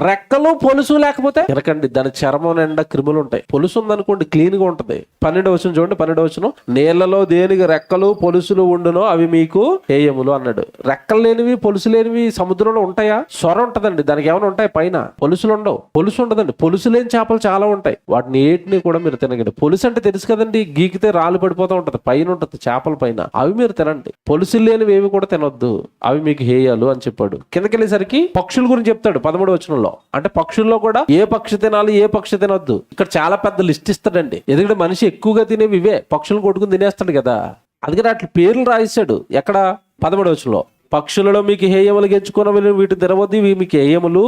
రెక్కలు పొలుసు లేకపోతే తినకండి. దాని చర్మం నిండా క్రిములు ఉంటాయి. పొలుసు ఉందనుకోండి క్లీన్ గా ఉంటది. 12వ వచనం చూడండి. 12వ వచనం, నీళ్లలో దేనికి రెక్కలు పొలుసులు ఉండునో అవి మీకు హేయములు అన్నాడు. రెక్కలు లేనివి పొలుసు లేనివి సముద్రంలో ఉంటాయా? సొర ఉంటదండి, దానికి ఏమైనా ఉంటాయి పైన? పొలుసులు ఉండవు. పొలుసు ఉండదండి. పొలుసు లేని చేపలు చాలా ఉంటాయి, వాటిని ఏటిని కూడా మీరు తినకండి. పొలుసు అంటే తెలుసు కదండి, గీకితే రాళ్ళు పడిపోతూ ఉంటది, పైన ఉంటది చేపల పైన, అవి మీరు తినండి. పొలుసులు లేనివి ఏవి కూడా తినొద్దు, అవి మీకు హేయ అని చెప్పాడు. కిందకెళ్ళేసరికి పక్షుల గురించి చెప్తాడు 13వ వచనంలో. అంటే పక్షుల్లో కూడా ఏ పక్షి తినాలి ఏ పక్షి తినొద్దు ఇక్కడ చాలా పెద్ద లిస్ట్ ఇస్తాడండి. ఎందుకంటే మనిషి ఎక్కువగా తినేవి ఇవే, పక్షులను కొట్టుకుని తినేస్తాడు కదా, అందుకని అట్లా పేర్లు రాయిస్తాడు. ఎక్కడ? 13వ వచనంలో. పక్షులలో మీకు హేయములు గెంచుకున్న వీటి తినవద్దు, ఇవి మీకు హేయములు.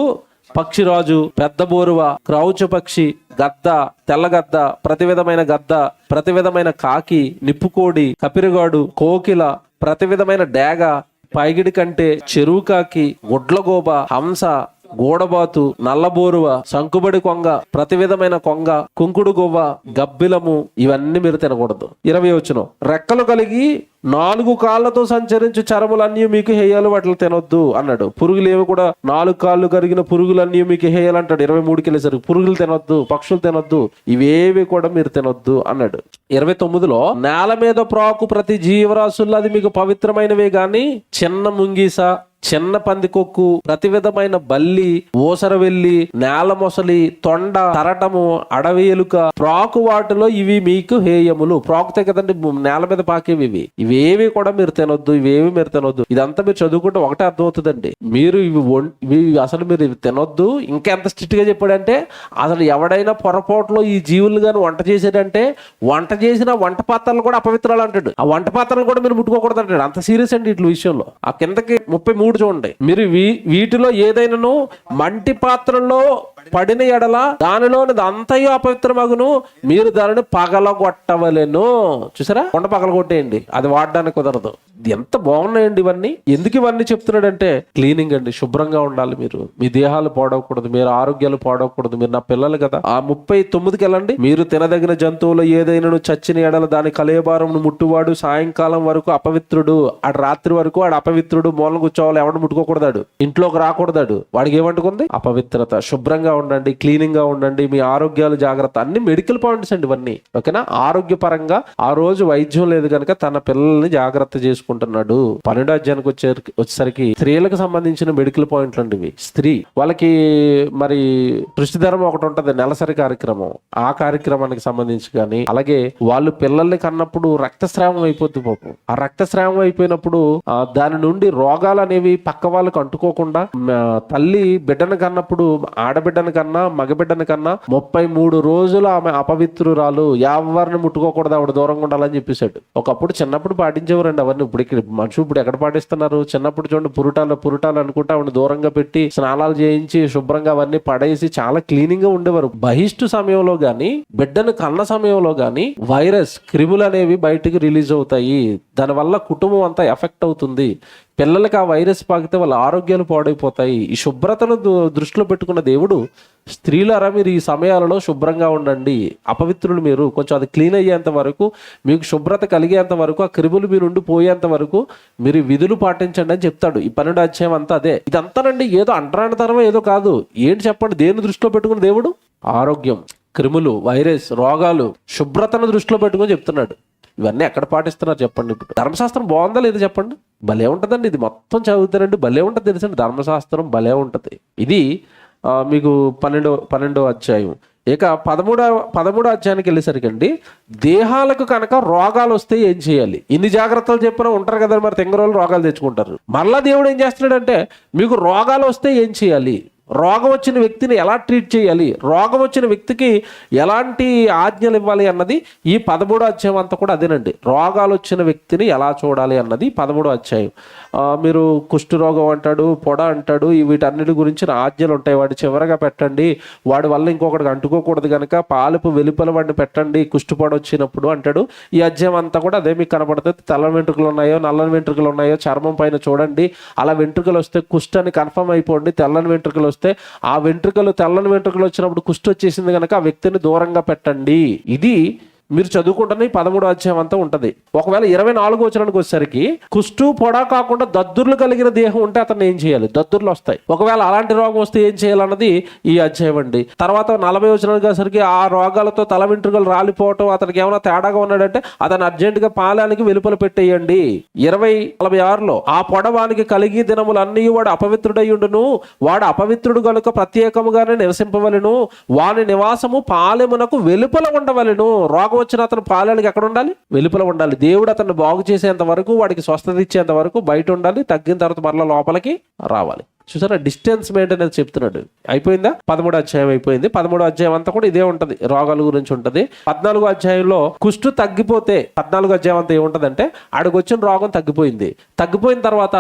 పక్షిరాజు, పెద్ద బోరువ, క్రౌచ పక్షి, గద్ద, తెల్లగద్ద, ప్రతి విధమైన గద్ద, ప్రతి విధమైన కాకి, నిప్పుకోడి, కపిరిగాడు, కోకిల, ప్రతి విధమైన డేగ, పైగిడి కంటే, చెరువు కాకి, గుడ్లగోబ, హంస, గోడబాతు, నల్లబోరువ, సంకుబడి కొంగ, ప్రతి విధమైన కొంగ, కుంకుడు గొవ్వ, గబ్బిలము, ఇవన్నీ మీరు తినకూడదు. 20వ వచనం, రెక్కలు కలిగి 4 కాళ్ళతో సంచరించు చరములన్నీ మీకు హేయాలు, వాటిని తినొద్దు అన్నాడు. పురుగులు ఏవి కూడా 4 కాళ్ళు కరిగిన పురుగులన్నీ మీకు హేయాలు అంటాడు. 23కి వెళ్ళేసరికి పురుగులు తినొద్దు, పక్షులు తినొద్దు, ఇవేవి కూడా మీరు తినొద్దు అన్నాడు. 29లో, నేల మీద ప్రాకు ప్రతి జీవరాశుల్లో అది మీకు పవిత్రమైనవే గాని చిన్న ముంగీస, చిన్న పందికొక్కు, ప్రతి విధమైన బల్లి, ఊసరవెల్లి, నేల మొసలి, తొండ, తరటము, అడవి ఎలుక, ప్రాకు వాటిలో ఇవి మీకు హేయములు. ప్రాకుతే కదండి నేల మీద పాకేవి, ఇవేవి కూడా మీరు తినొద్దు, ఇవేవి మీరు తినొద్దు. ఇదంతా మీరు చదువుకుంటే ఒకటే అర్థమవుతుందండి. మీరు ఇవి అసలు మీరు ఇవి తినొద్దు. ఇంకెంత స్ట్రిక్ట్ గా చెప్పాడంటే అసలు ఎవడైనా పొరపాటులో ఈ జీవులు గాని వంట చేసాడంటే వంట చేసిన వంట పాత్రలు కూడా అపవిత్రాలు అంటాడు. ఆ వంట పాత్రలు కూడా మీరు ముట్టుకోకూడదు అంటాడు. అంత సీరియస్ అండి ఇట్ల విషయంలో. ఆ కిందకి 33 చూడండి. మీరు వీటిలో ఏదైనాను మంటి పాత్రలో పడిన ఎడల దానిలోని అంతయు అపవిత్రమగును, మీరు దానిని పగలగొట్టవలెను. చూసారా, కొండ పగలగొట్టేయండి, అది వాడడానికి కుదరదు. ఎంత బాగున్నాయండి ఇవన్నీ. ఎందుకు ఇవన్నీ చెప్తున్నాడంటే క్లీనింగ్ అండి, శుభ్రంగా ఉండాలి. మీరు మీ దేహాలు పాడవకూడదు, మీరు ఆరోగ్యాలు పాడవకూడదు. మీరు నా పిల్లలు కదా. ఆ 39కి వెళ్ళండి. మీరు తినదగిన జంతువులు ఏదైనా చచ్చిన ఎడల దాని కలేబారంను ముట్టువాడు సాయంకాలం వరకు అపవిత్రుడు. ఆడు రాత్రి వరకు ఆడు అపవిత్రుడు. మూలం కూర్చోవాలి, ఎవడు ముట్టుకోకూడదాడు, ఇంట్లోకి రాకూడదాడు. వాడికి ఏమంటుకుంది? అపవిత్రత. శుభ్రంగా ఉండండి, క్లీనింగ్ గా ఉండండి, మీ ఆరోగ్యాలు జాగ్రత్త. అన్ని మెడికల్ పాయింట్స్ అండి ఇవన్నీ. ఓకేనా? ఆరోగ్యపరంగా ఆ రోజు వైద్యం లేదు కనుక తన పిల్లల్ని జాగ్రత్త చేసుకుంటున్నాడు. 12వ అధ్యాయానికి వచ్చేసరికి స్త్రీలకు సంబంధించిన మెడికల్ పాయింట్లు అండి ఇవి. స్త్రీ వాళ్ళకి మరి దృష్టిధర్మం ఒకటి ఉంటది, నెలసరి కార్యక్రమం. ఆ కార్యక్రమానికి సంబంధించి కానీ అలాగే వాళ్ళు పిల్లల్ని కన్నప్పుడు రక్తస్రావం అయిపోద్ది పాపం. ఆ రక్తస్రావం అయిపోయినప్పుడు దాని నుండి రోగాలు అనేవి పక్క వాళ్ళకు అంటుకోకుండా తల్లి బిడ్డను కన్నప్పుడు ఆడబిడ్డను కన్నా మగబిడ్డని కన్నా 33 రోజులు ఆమె అపవిత్రురాలు, ఎవరిని ముట్టుకోకూడదు, ఆవిడ దూరంగా ఉండాలని చెప్పేశాడు. ఒకప్పుడు చిన్నప్పుడు పాటించేవారండి అవన్నీ. ఇప్పుడు మనుషులు ఇప్పుడు ఎక్కడ పాటిస్తున్నారు? చిన్నప్పుడు చూడండి, పురుటాలు అనుకుంటే ఆవిడ దూరంగా పెట్టి స్నానాలు చేయించి శుభ్రంగా అవన్నీ పడేసి చాలా క్లీనింగ్ గా ఉండేవారు. బహిష్టు సమయంలో గాని బిడ్డను కన్న సమయంలో గాని వైరస్ క్రిములు అనేవి బయటికి రిలీజ్ అవుతాయి. దానివల్ల కుటుంబం అంతా ఎఫెక్ట్ అవుతుంది. పిల్లలకి ఆ వైరస్ పాకితే వాళ్ళ ఆరోగ్యాలు పాడైపోతాయి. ఈ శుభ్రతను దృష్టిలో పెట్టుకున్న దేవుడు, స్త్రీలారా మీరు ఈ సమయాలలో శుభ్రంగా ఉండండి, అపవిత్రులు మీరు, కొంచెం అది క్లీన్ అయ్యేంత వరకు, మీకు శుభ్రత కలిగేంత వరకు, ఆ క్రిములు మీ నుండి పోయేంత వరకు మీరు విధులు పాటించండి అని చెప్తాడు. ఈ 12వ అధ్యాయం అంతా అదే. ఇదంతానండి ఏదో అంటరానితనమో ఏదో కాదు. ఏంటి చెప్పండి, దేన్ని దృష్టిలో పెట్టుకున్న దేవుడు? ఆరోగ్యం, క్రిములు, వైరస్, రోగాలు, శుభ్రతను దృష్టిలో పెట్టుకొని చెప్తున్నాడు. ఇవన్నీ ఎక్కడ పాటిస్తున్నారు చెప్పండి? ఇప్పుడు ధర్మశాస్త్రం బాగుందా లేదా చెప్పండి? భలే ఉంటుందండి. ఇది మొత్తం చదువుతారండి, భలే ఉంటుంది తెలుసండి. ధర్మశాస్త్రం భలే ఉంటుంది. ఇది మీకు 12వ అధ్యాయం. ఇక 13వ అధ్యాయానికి వెళ్ళేసరికి అండి, దేహాలకు కనుక రోగాలు వస్తే ఏం చేయాలి? ఇన్ని జాగ్రత్తలు చెప్పినా ఉంటారు కదా మరి, తెంగరోళ్ళు రోగాలు తెచ్చుకుంటారు. మళ్ళా దేవుడు ఏం చేస్తున్నాడంటే, మీకు రోగాలు వస్తే ఏం చేయాలి, రోగం వచ్చిన వ్యక్తిని ఎలా ట్రీట్ చేయాలి, రోగం వచ్చిన వ్యక్తికి ఎలాంటి ఆజ్ఞలు ఇవ్వాలి అన్నది ఈ 13వ అధ్యాయం అంతా కూడా అదేనండి. రోగాలు వచ్చిన వ్యక్తిని ఎలా చూడాలి అన్నది 13వ అధ్యాయం. మీరు కుష్ఠరోగం అంటాడు, పొడ అంటాడు, వీటన్నిటి గురించి ఆజ్ఞలు ఉంటాయి. వాడి చివరగా పెట్టండి, వాడి వల్ల ఇంకొకటికి అంటుకోకూడదు కనుక పాలుపు వెలుపల వాడిని పెట్టండి కుష్ఠపొడ వచ్చినప్పుడు అంటాడు. ఈ అధ్యాయం అంతా కూడా అదే మీకు కనపడుతుంది. తెల్ల వెంట్రుకలు ఉన్నాయో నల్లని వెంట్రుకలు ఉన్నాయో చర్మం పైన చూడండి. అలా వెంట్రుకలు వస్తే కుష్ఠ అని కన్ఫర్మ్ అయిపోండి. తెల్లని వెంట్రుకలు వస్తే, ఆ వెంట్రుకలు తెల్లని వెంట్రుకలు వచ్చినప్పుడు కుష్ఠ వచ్చేసింది కనుక ఆ వ్యక్తిని దూరంగా పెట్టండి. ఇది మీరు చదువుకుంటున్న 13వ అధ్యాయం అంతా ఉంటది. ఒకవేళ 24వ వచనానికి వచ్చేసరికి, కుష్టు పొడ కాకుండా దద్దుర్లు కలిగిన దేహం ఉంటే అతను ఏం చేయాలి? దద్దుర్లు వస్తాయి. ఒకవేళ అలాంటి రోగం వస్తే ఏం చేయాలన్నది ఈ అధ్యాయం అండి. తర్వాత 40వ వచనానికి వచ్చేసరికి, ఆ రోగాలతో తల వెంట్రుకలు రాలిపోవటం, అతనికి ఏమైనా తేడాగా ఉన్నాడంటే అతను అర్జెంటుగా పాలానికి వెలుపల పెట్టేయండి. 20:46లో, ఆ పొడవానికి కలిగి దినములన్నీ వాడు అపవిత్రుడయ్యుండును, వాడు అపవిత్రుడు కనుక ప్రత్యేకముగానే నివసింపవలెను, వాని నివాసము పాలెమునకు వెలుపల ఉండవలెను. రోగం వచ్చిన అతను పాలెమునకు ఎక్కడ ఉండాలి? వెలుపల ఉండాలి. దేవుడు అతన్ని బాగు చేసేంత వరకు, వాడికి స్వస్థత ఇచ్చేంత వరకు బయట ఉండాలి. తగ్గిన తర్వాత మరలా లోపలికి రావాలి. చూసారా, డిస్టెన్స్ మెయింటైన్ అనేది చెప్తున్నాడు. అయిపోయిందా? 13వ అధ్యాయం అయిపోయింది. 13వ అధ్యాయం అంతా కూడా ఇదే ఉంటది, రోగాల గురించి ఉంటది. 14వ అధ్యాయంలో కుష్టు తగ్గిపోతే, 14వ అధ్యాయం అంతా ఏముంటదంటే, ఆడికి వచ్చిన రోగం తగ్గిపోయింది. తగ్గిపోయిన తర్వాత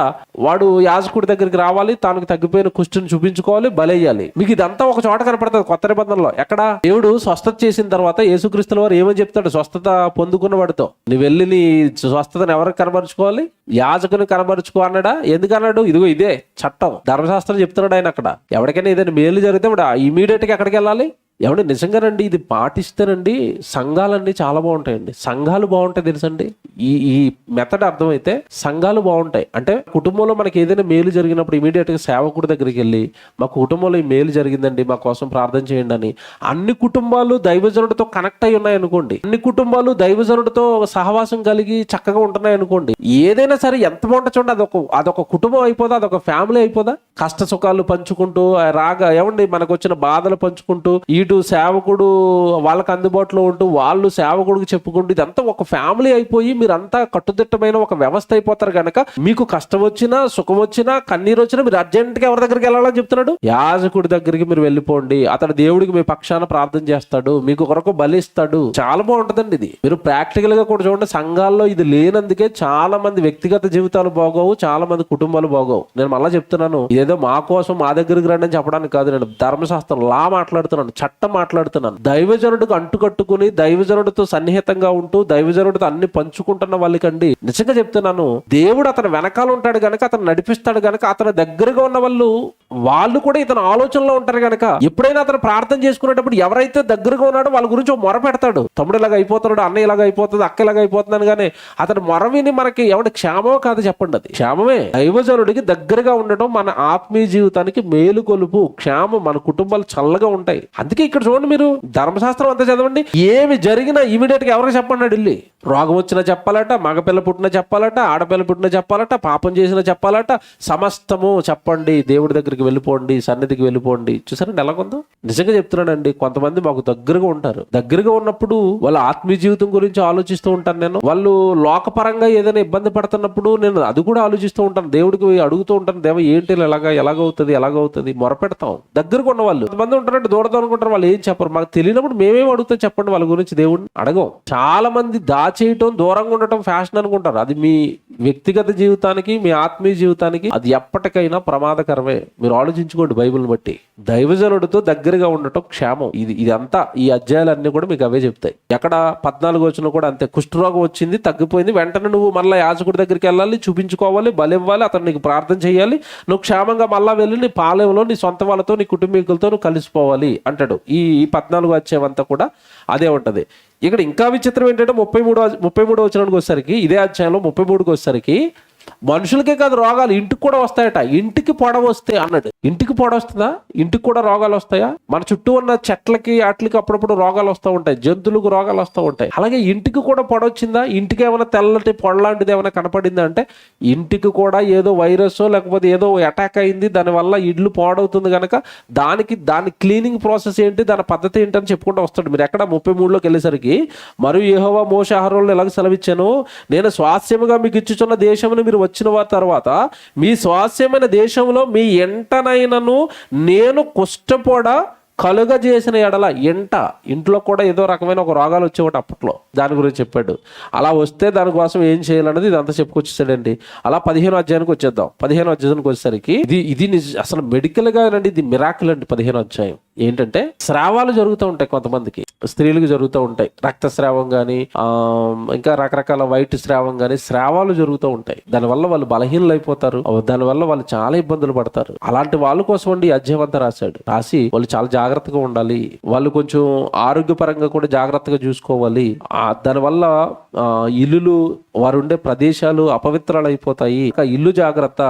వాడు యాజకుడి దగ్గరికి రావాలి, తానికి తగ్గిపోయిన కుష్టుని చూపించుకోవాలి, బలయ్యాలి. మీకు ఇదంతా ఒక చోట కనపడుతుంది కొత్త నిబంధనలో. ఎక్కడ? దేవుడు స్వస్థత చేసిన తర్వాత యేసుక్రీస్తుల వారు ఏమని చెప్తాడు? స్వస్థత పొందుకున్న వాడితో, నువ్వు వెళ్ళి నీ స్వస్థతను ఎవరికి కనబరుచుకోవాలి? యాజకుని కనబరుచుకో అన్నాడా? ఎందుకన్నాడు? ఇదిగో ఇదే చట్టం, ధర్మశాస్త్రం చెప్తున్నాడు ఆయన. అక్కడ ఎవరికైనా ఏదైనా మేలు జరిగితే ఇమీడియట్ గా ఎక్కడికి వెళ్ళాలి? ఏమంటే నిజంగానండి ఇది పాటిస్తేనండి సంఘాలన్నీ చాలా బాగుంటాయండి. సంఘాలు బాగుంటాయి తెలుసండి. ఈ మెథడ్ అర్థమైతే సంఘాలు బాగుంటాయి. అంటే కుటుంబంలో మనకి ఏదైనా మేలు జరిగినప్పుడు ఇమీడియట్ గా సేవకుడి దగ్గరికి వెళ్ళి, మా కుటుంబంలో ఈ మేలు జరిగిందండి, మా కోసం ప్రార్థన చేయండి అని. అన్ని కుటుంబాలు దైవజనుడితో కనెక్ట్ అయి ఉన్నాయి అనుకోండి, అన్ని కుటుంబాలు దైవజనుడితో సహవాసం కలిగి చక్కగా ఉంటున్నాయి అనుకోండి, ఏదైనా సరే ఎంత బాగుంటుంది చూడండి. అదొక కుటుంబం అయిపోదా? అదొక ఫ్యామిలీ అయిపోదా? కష్ట సుఖాలు పంచుకుంటూ, ఏమండి మనకు వచ్చిన బాధలు పంచుకుంటూ, ఇటు సేవకుడు వాళ్ళకి అందుబాటులో ఉంటూ, వాళ్ళు సేవకుడికి చెప్పుకుంటూ, ఇదంతా ఒక ఫ్యామిలీ అయిపోయి మీరంతా కట్టుదిట్టమైన ఒక వ్యవస్థ అయిపోతారు కనుక, మీకు కష్టం వచ్చినా సుఖం వచ్చినా కన్నీరు వచ్చినా మీరు అర్జెంట్ గా ఎవరి దగ్గరికి వెళ్ళాలని చెప్తున్నాడు? యాజకుడి దగ్గరికి మీరు వెళ్ళిపోండి. అతడు దేవుడికి మీ పక్షాన ప్రార్థన చేస్తాడు, మీకు కొరకు బలిస్తాడు. చాలా బాగుంటుందండి ఇది. మీరు ప్రాక్టికల్ గా కూడా చూడండి. సంఘాల్లో ఇది లేనందుకే చాలా మంది వ్యక్తిగత జీవితాలు బాగోవు, చాలా మంది కుటుంబాలు బాగోవు. నేను మళ్ళా చెప్తున్నాను, ఇదేదో మా కోసం మా దగ్గరికి రండి అని చెప్పడానికి కాదు. నేను ధర్మశాస్త్రం లా మాట్లాడుతున్నాను, చట్టం మాట్లాడుతున్నాను. దైవజనుడికి అంటుకట్టుకుని దైవజనుడితో సన్నిహితంగా ఉంటూ దైవజనుడితో అన్ని పంచుకుంటున్న వాళ్ళకండి నిజంగా చెప్తున్నాను, దేవుడు అతను వెనకాల ఉంటాడు గనక, అతను నడిపిస్తాడు గనక, అతని దగ్గరగా ఉన్న వాళ్ళు కూడా ఇతను ఆలోచనలో ఉంటారు గనక, ఎప్పుడైనా అతను ప్రార్థన చేసుకునేటప్పుడు ఎవరైతే దగ్గరగా ఉన్నాడో వాళ్ళ గురించి మొర పెడతాడు. తమ్ముడు ఇలాగ అయిపోతున్నాడు, అన్న ఇలాగ అయిపోతుంది, అక్క ఇలాగ అయిపోతుందని. కానీ అతను మొర విని మనకి ఎవరి క్షేమమో కాదు చెప్పండి, అది క్షేమమే. దైవజనుడికి దగ్గరగా ఉండటం మన ఆత్మీయ జీవితానికి మేలుకొలుపు, క్షేమం. మన కుటుంబాలు చల్లగా ఉంటాయి. అందుకే ఇక్కడ చూడండి, మీరు ధర్మశాస్త్రం అంతా చదవండి. ఏమి జరిగినా ఇమీడియట్ గా ఎవరికి చెప్పండి వెళ్ళి. రోగం వచ్చినా చెప్పాలట, మగపిల్ల పుట్టినా చెప్పాలట, ఆడపిల్ల పుట్టినా చెప్పాలట, పాపం చేసినా చెప్పాలట, సమస్తము చెప్పండి. దేవుడి దగ్గరికి వెళ్ళిపోండి, సన్నిధికి వెళ్ళిపోండి. చూసారండి ఎలాగుందో? నిజంగా చెప్తున్నానండి, కొంతమంది మాకు దగ్గరగా ఉంటారు. దగ్గరగా ఉన్నప్పుడు వాళ్ళ ఆత్మీయ జీవితం గురించి ఆలోచిస్తూ ఉంటాను నేను. వాళ్ళు లోకపరంగా ఏదైనా ఇబ్బంది పడుతున్నప్పుడు నేను అది కూడా ఆలోచిస్తూ ఉంటాను. దేవుడికి అడుగుతూ ఉంటాను, దేవ ఏంటి ఇలాగ ఎలాగవుతుంది మొరపెడతాం. దగ్గరకు ఉన్న వాళ్ళు కొంతమంది ఉంటారంటే దూరతో అనుకుంటారు, వాళ్ళు ఏం చెప్పరు. మాకు తెలియనప్పుడు మేమేం అడుగుతాం చెప్పండి వాళ్ళ గురించి, దేవుడిని అడగం. చాలా మంది దాచేయటం, దూరంగా ఉండటం ఫ్యాషన్ అనుకుంటారు. అది మీ వ్యక్తిగత జీవితానికి, మీ ఆత్మీయ జీవితానికి అది ఎప్పటికైనా ప్రమాదకరమే. మీరు ఆలోచించుకోండి. బైబిల్ని బట్టి దైవజనుడితో దగ్గరగా ఉండటం క్షేమం. ఇదంతా ఈ అధ్యాయాలన్నీ కూడా మీకు అవే చెప్తాయి. ఎక్కడ 14 వచనం కూడా అంతే. కుష్ఠరోగం వచ్చింది, తగ్గిపోయింది, వెంటనే నువ్వు మళ్ళీ యాజకుడి దగ్గరికి వెళ్ళాలి, చూపించుకోవాలి, బలి ఇవ్వాలి, అతను నీకు ప్రార్థన చేయాలి, నువ్వు క్షేమంగా మళ్ళా వెళ్ళి నీ పాలెంలో నీ సొంత వాళ్ళతో నీ కుటుంబీకులతో నువ్వు కలిసిపోవాలి అంటాడు. ఈ 14 అధ్యాయం అంతా కూడా అదే ఉంటది. ఇక్కడ ఇంకా విచిత్రం ఏంటంటే 33 వచనానికి వచ్చేసరికి, ఇదే అధ్యాయంలో 33కి వచ్చేసరికి మనుషులకే కాదు రోగాలు ఇంటికి కూడా వస్తాయట. ఇంటికి పొడ వస్తే అన్నాడు. ఇంటికి పొడ వస్తుందా? ఇంటికి కూడా రోగాలు వస్తాయా? మన చుట్టూ ఉన్న చెట్లకి వాటికి అప్పుడప్పుడు రోగాలు వస్తూ ఉంటాయి, జంతువులకు రోగాలు వస్తూ ఉంటాయి. అలాగే ఇంటికి కూడా పొడ వచ్చిందా? ఇంటికి ఏమైనా తెల్లటి పొడ లాంటిది ఏమైనా కనపడిందా అంటే ఇంటికి కూడా ఏదో వైరస్ లేకపోతే ఏదో అటాక్ అయింది, దానివల్ల ఇల్లు పాడవుతుంది కనుక దాని క్లీనింగ్ ప్రాసెస్ ఏంటి, దాని పద్ధతి ఏంటి అని చెప్పుకుంటూ వస్తాడు. మీరు ఎక్కడ 33లోకి వెళ్ళేసరికి, మరియు యెహోవా మోషే అహరోనులను ఎలాగ సెలవిచ్చాను, నేను స్వాస్థ్యముగా మీకు ఇచ్చుచున్న దేశమును మీరు వచ్చిన వారి తర్వాత మీ స్వాస్థ్యమైన దేశంలో మీ ఎంటనైనను నేను కుష్ఠపోడ కలుగజేసిన ఎడల. ఇంట్లో కూడా ఏదో రకమైన ఒక రోగాలు వచ్చేవాటి అప్పట్లో, దాని గురించి చెప్పాడు. అలా వస్తే దానికోసం ఏం చేయాలన్నది ఇదంతా చెప్పుకొచ్చేసాడండి. అలా 15వ అధ్యాయానికి వచ్చేద్దాం. 15వ అధ్యాయానికి వచ్చేసరికి ఇది అసలు మెడికల్ గా అండి, ఇది మిరాకిల్ అండి. 15వ అధ్యాయం ఏంటంటే స్రావాలు జరుగుతూ ఉంటాయి, కొంతమందికి స్త్రీలకు జరుగుతూ ఉంటాయి. రక్తస్రావం కానీ ఇంకా రకరకాల వైట్ స్రావం కానీ స్రావాలు జరుగుతూ ఉంటాయి. దానివల్ల వాళ్ళు బలహీనలు అయిపోతారు, దానివల్ల వాళ్ళు చాలా ఇబ్బందులు పడతారు. అలాంటి వాళ్ళ కోసం అండి ఈ అధ్యాయం అంతా రాసి వాళ్ళు చాలా జాగ్రత్తగా ఉండాలి, వాళ్ళు కొంచెం ఆరోగ్యపరంగా కూడా జాగ్రత్తగా చూసుకోవాలి. దానివల్ల ఇల్లులు, వారు ఉండే ప్రదేశాలు అపవిత్రాలు అయిపోతాయి. ఇల్లు జాగ్రత్త,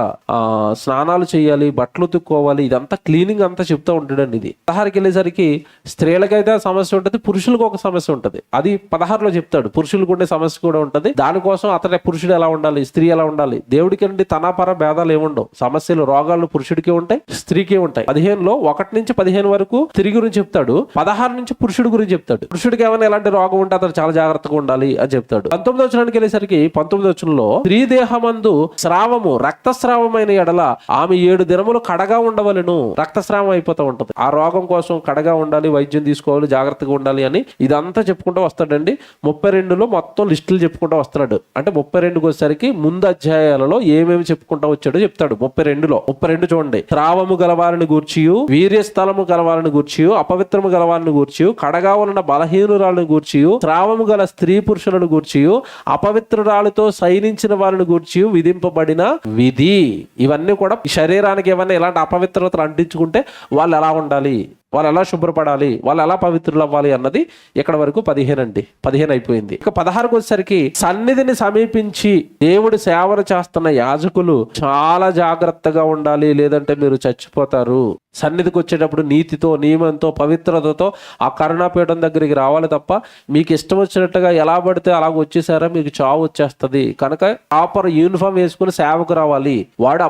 స్నానాలు చేయాలి, బట్టలు ఉతుక్కోవాలి, ఇదంతా క్లీనింగ్ అంతా చెప్తూ ఉంటాడండి. ఇది 16కి వెళ్ళేసరికి స్త్రీలకైతే సమస్య ఉంటుంది, పురుషులకు ఒక సమస్య ఉంటుంది. అది 16లో చెప్తాడు. పురుషులకు ఉండే సమస్య కూడా ఉంటుంది. దానికోసం అతని పురుషుడు ఎలా ఉండాలి, స్త్రీ ఎలా ఉండాలి. దేవుడికి అండి తనాపర భేదాలు ఏముండవు. సమస్యలు, రోగాలు పురుషుడికి ఉంటాయి, స్త్రీకి ఉంటాయి. 15లో 1 నుంచి 15 వరకు స్త్రీ గురించి చెప్తాడు. 16 నుంచి పురుషుడి గురించి చెప్తాడు. పురుషుడికి ఏమైనా ఎలాంటి రోగం ఉంటే అతను చాలా జాగ్రత్తగా ఉండాలి అని చెప్తాడు. 19వ వచనానికి వెళ్ళేసరికి 19వ వచనంలో స్త్రీ దేహమందు స్రావము రక్తస్రావమైన ఎడల ఆమె 7 దినములు కడగా ఉండవలెను. రక్తస్రావం అయిపోతూ ఉంటది. ఆ రోగం కోసం కడగా ఉండాలి, వైద్యం తీసుకోవాలి, జాగ్రత్తగా ఉండాలి అని ఇదంతా చెప్పుకుంటూ వస్తాడండి. 32లో మొత్తం లిస్టులు చెప్పుకుంటూ వస్తున్నాడు. అంటే 32కి వచ్చేసరికి ముందు అధ్యాయాలలో ఏమేమి చెప్పుకుంటూ వచ్చాడో చెప్తాడు. 32 చూడండి. స్రావము గలవారిని గూర్చియు, వీర్యస్థలము గలవారిని గూర్చియు, అపవిత్రము గలవారిని గూర్చియు, కడగా ఉన్న బలహీనురాలను గూర్చియు, స్రావము గల స్త్రీ పురుషులను గూర్చియు, అపవిత్రురాలతో సైనించిన వారిని గూర్చియు విధింపబడిన విధి. ఇవన్నీ కూడా శరీరానికి ఏమన్నా ఇలాంటి అపవిత్రతలు అంటించుకుంటే వాళ్ళు ఎలా ఉండాలి, వాళ్ళు ఎలా శుభ్రపడాలి, వాళ్ళు ఎలా పవిత్రులు అవ్వాలి అన్నది ఇక్కడ వరకు 15 అండి. 15 అయిపోయింది. ఇక 16కి వచ్చేసరికి సన్నిధిని సమీపించి దేవుడి సేవలు చేస్తున్న యాజకులు చాలా జాగ్రత్తగా ఉండాలి, లేదంటే మీరు చచ్చిపోతారు. సన్నిధికి వచ్చేటప్పుడు నీతితో, నియమంతో, పవిత్రతతో ఆ కరుణాపీఠం దగ్గరికి రావాలి తప్ప మీకు ఇష్టం వచ్చినట్టుగా ఎలా పడితే అలాగ వచ్చేసారా మీకు చావు వచ్చేస్తుంది. కనుక ప్రాపర్ యూనిఫామ్ వేసుకుని సేవకు రావాలి. వాడు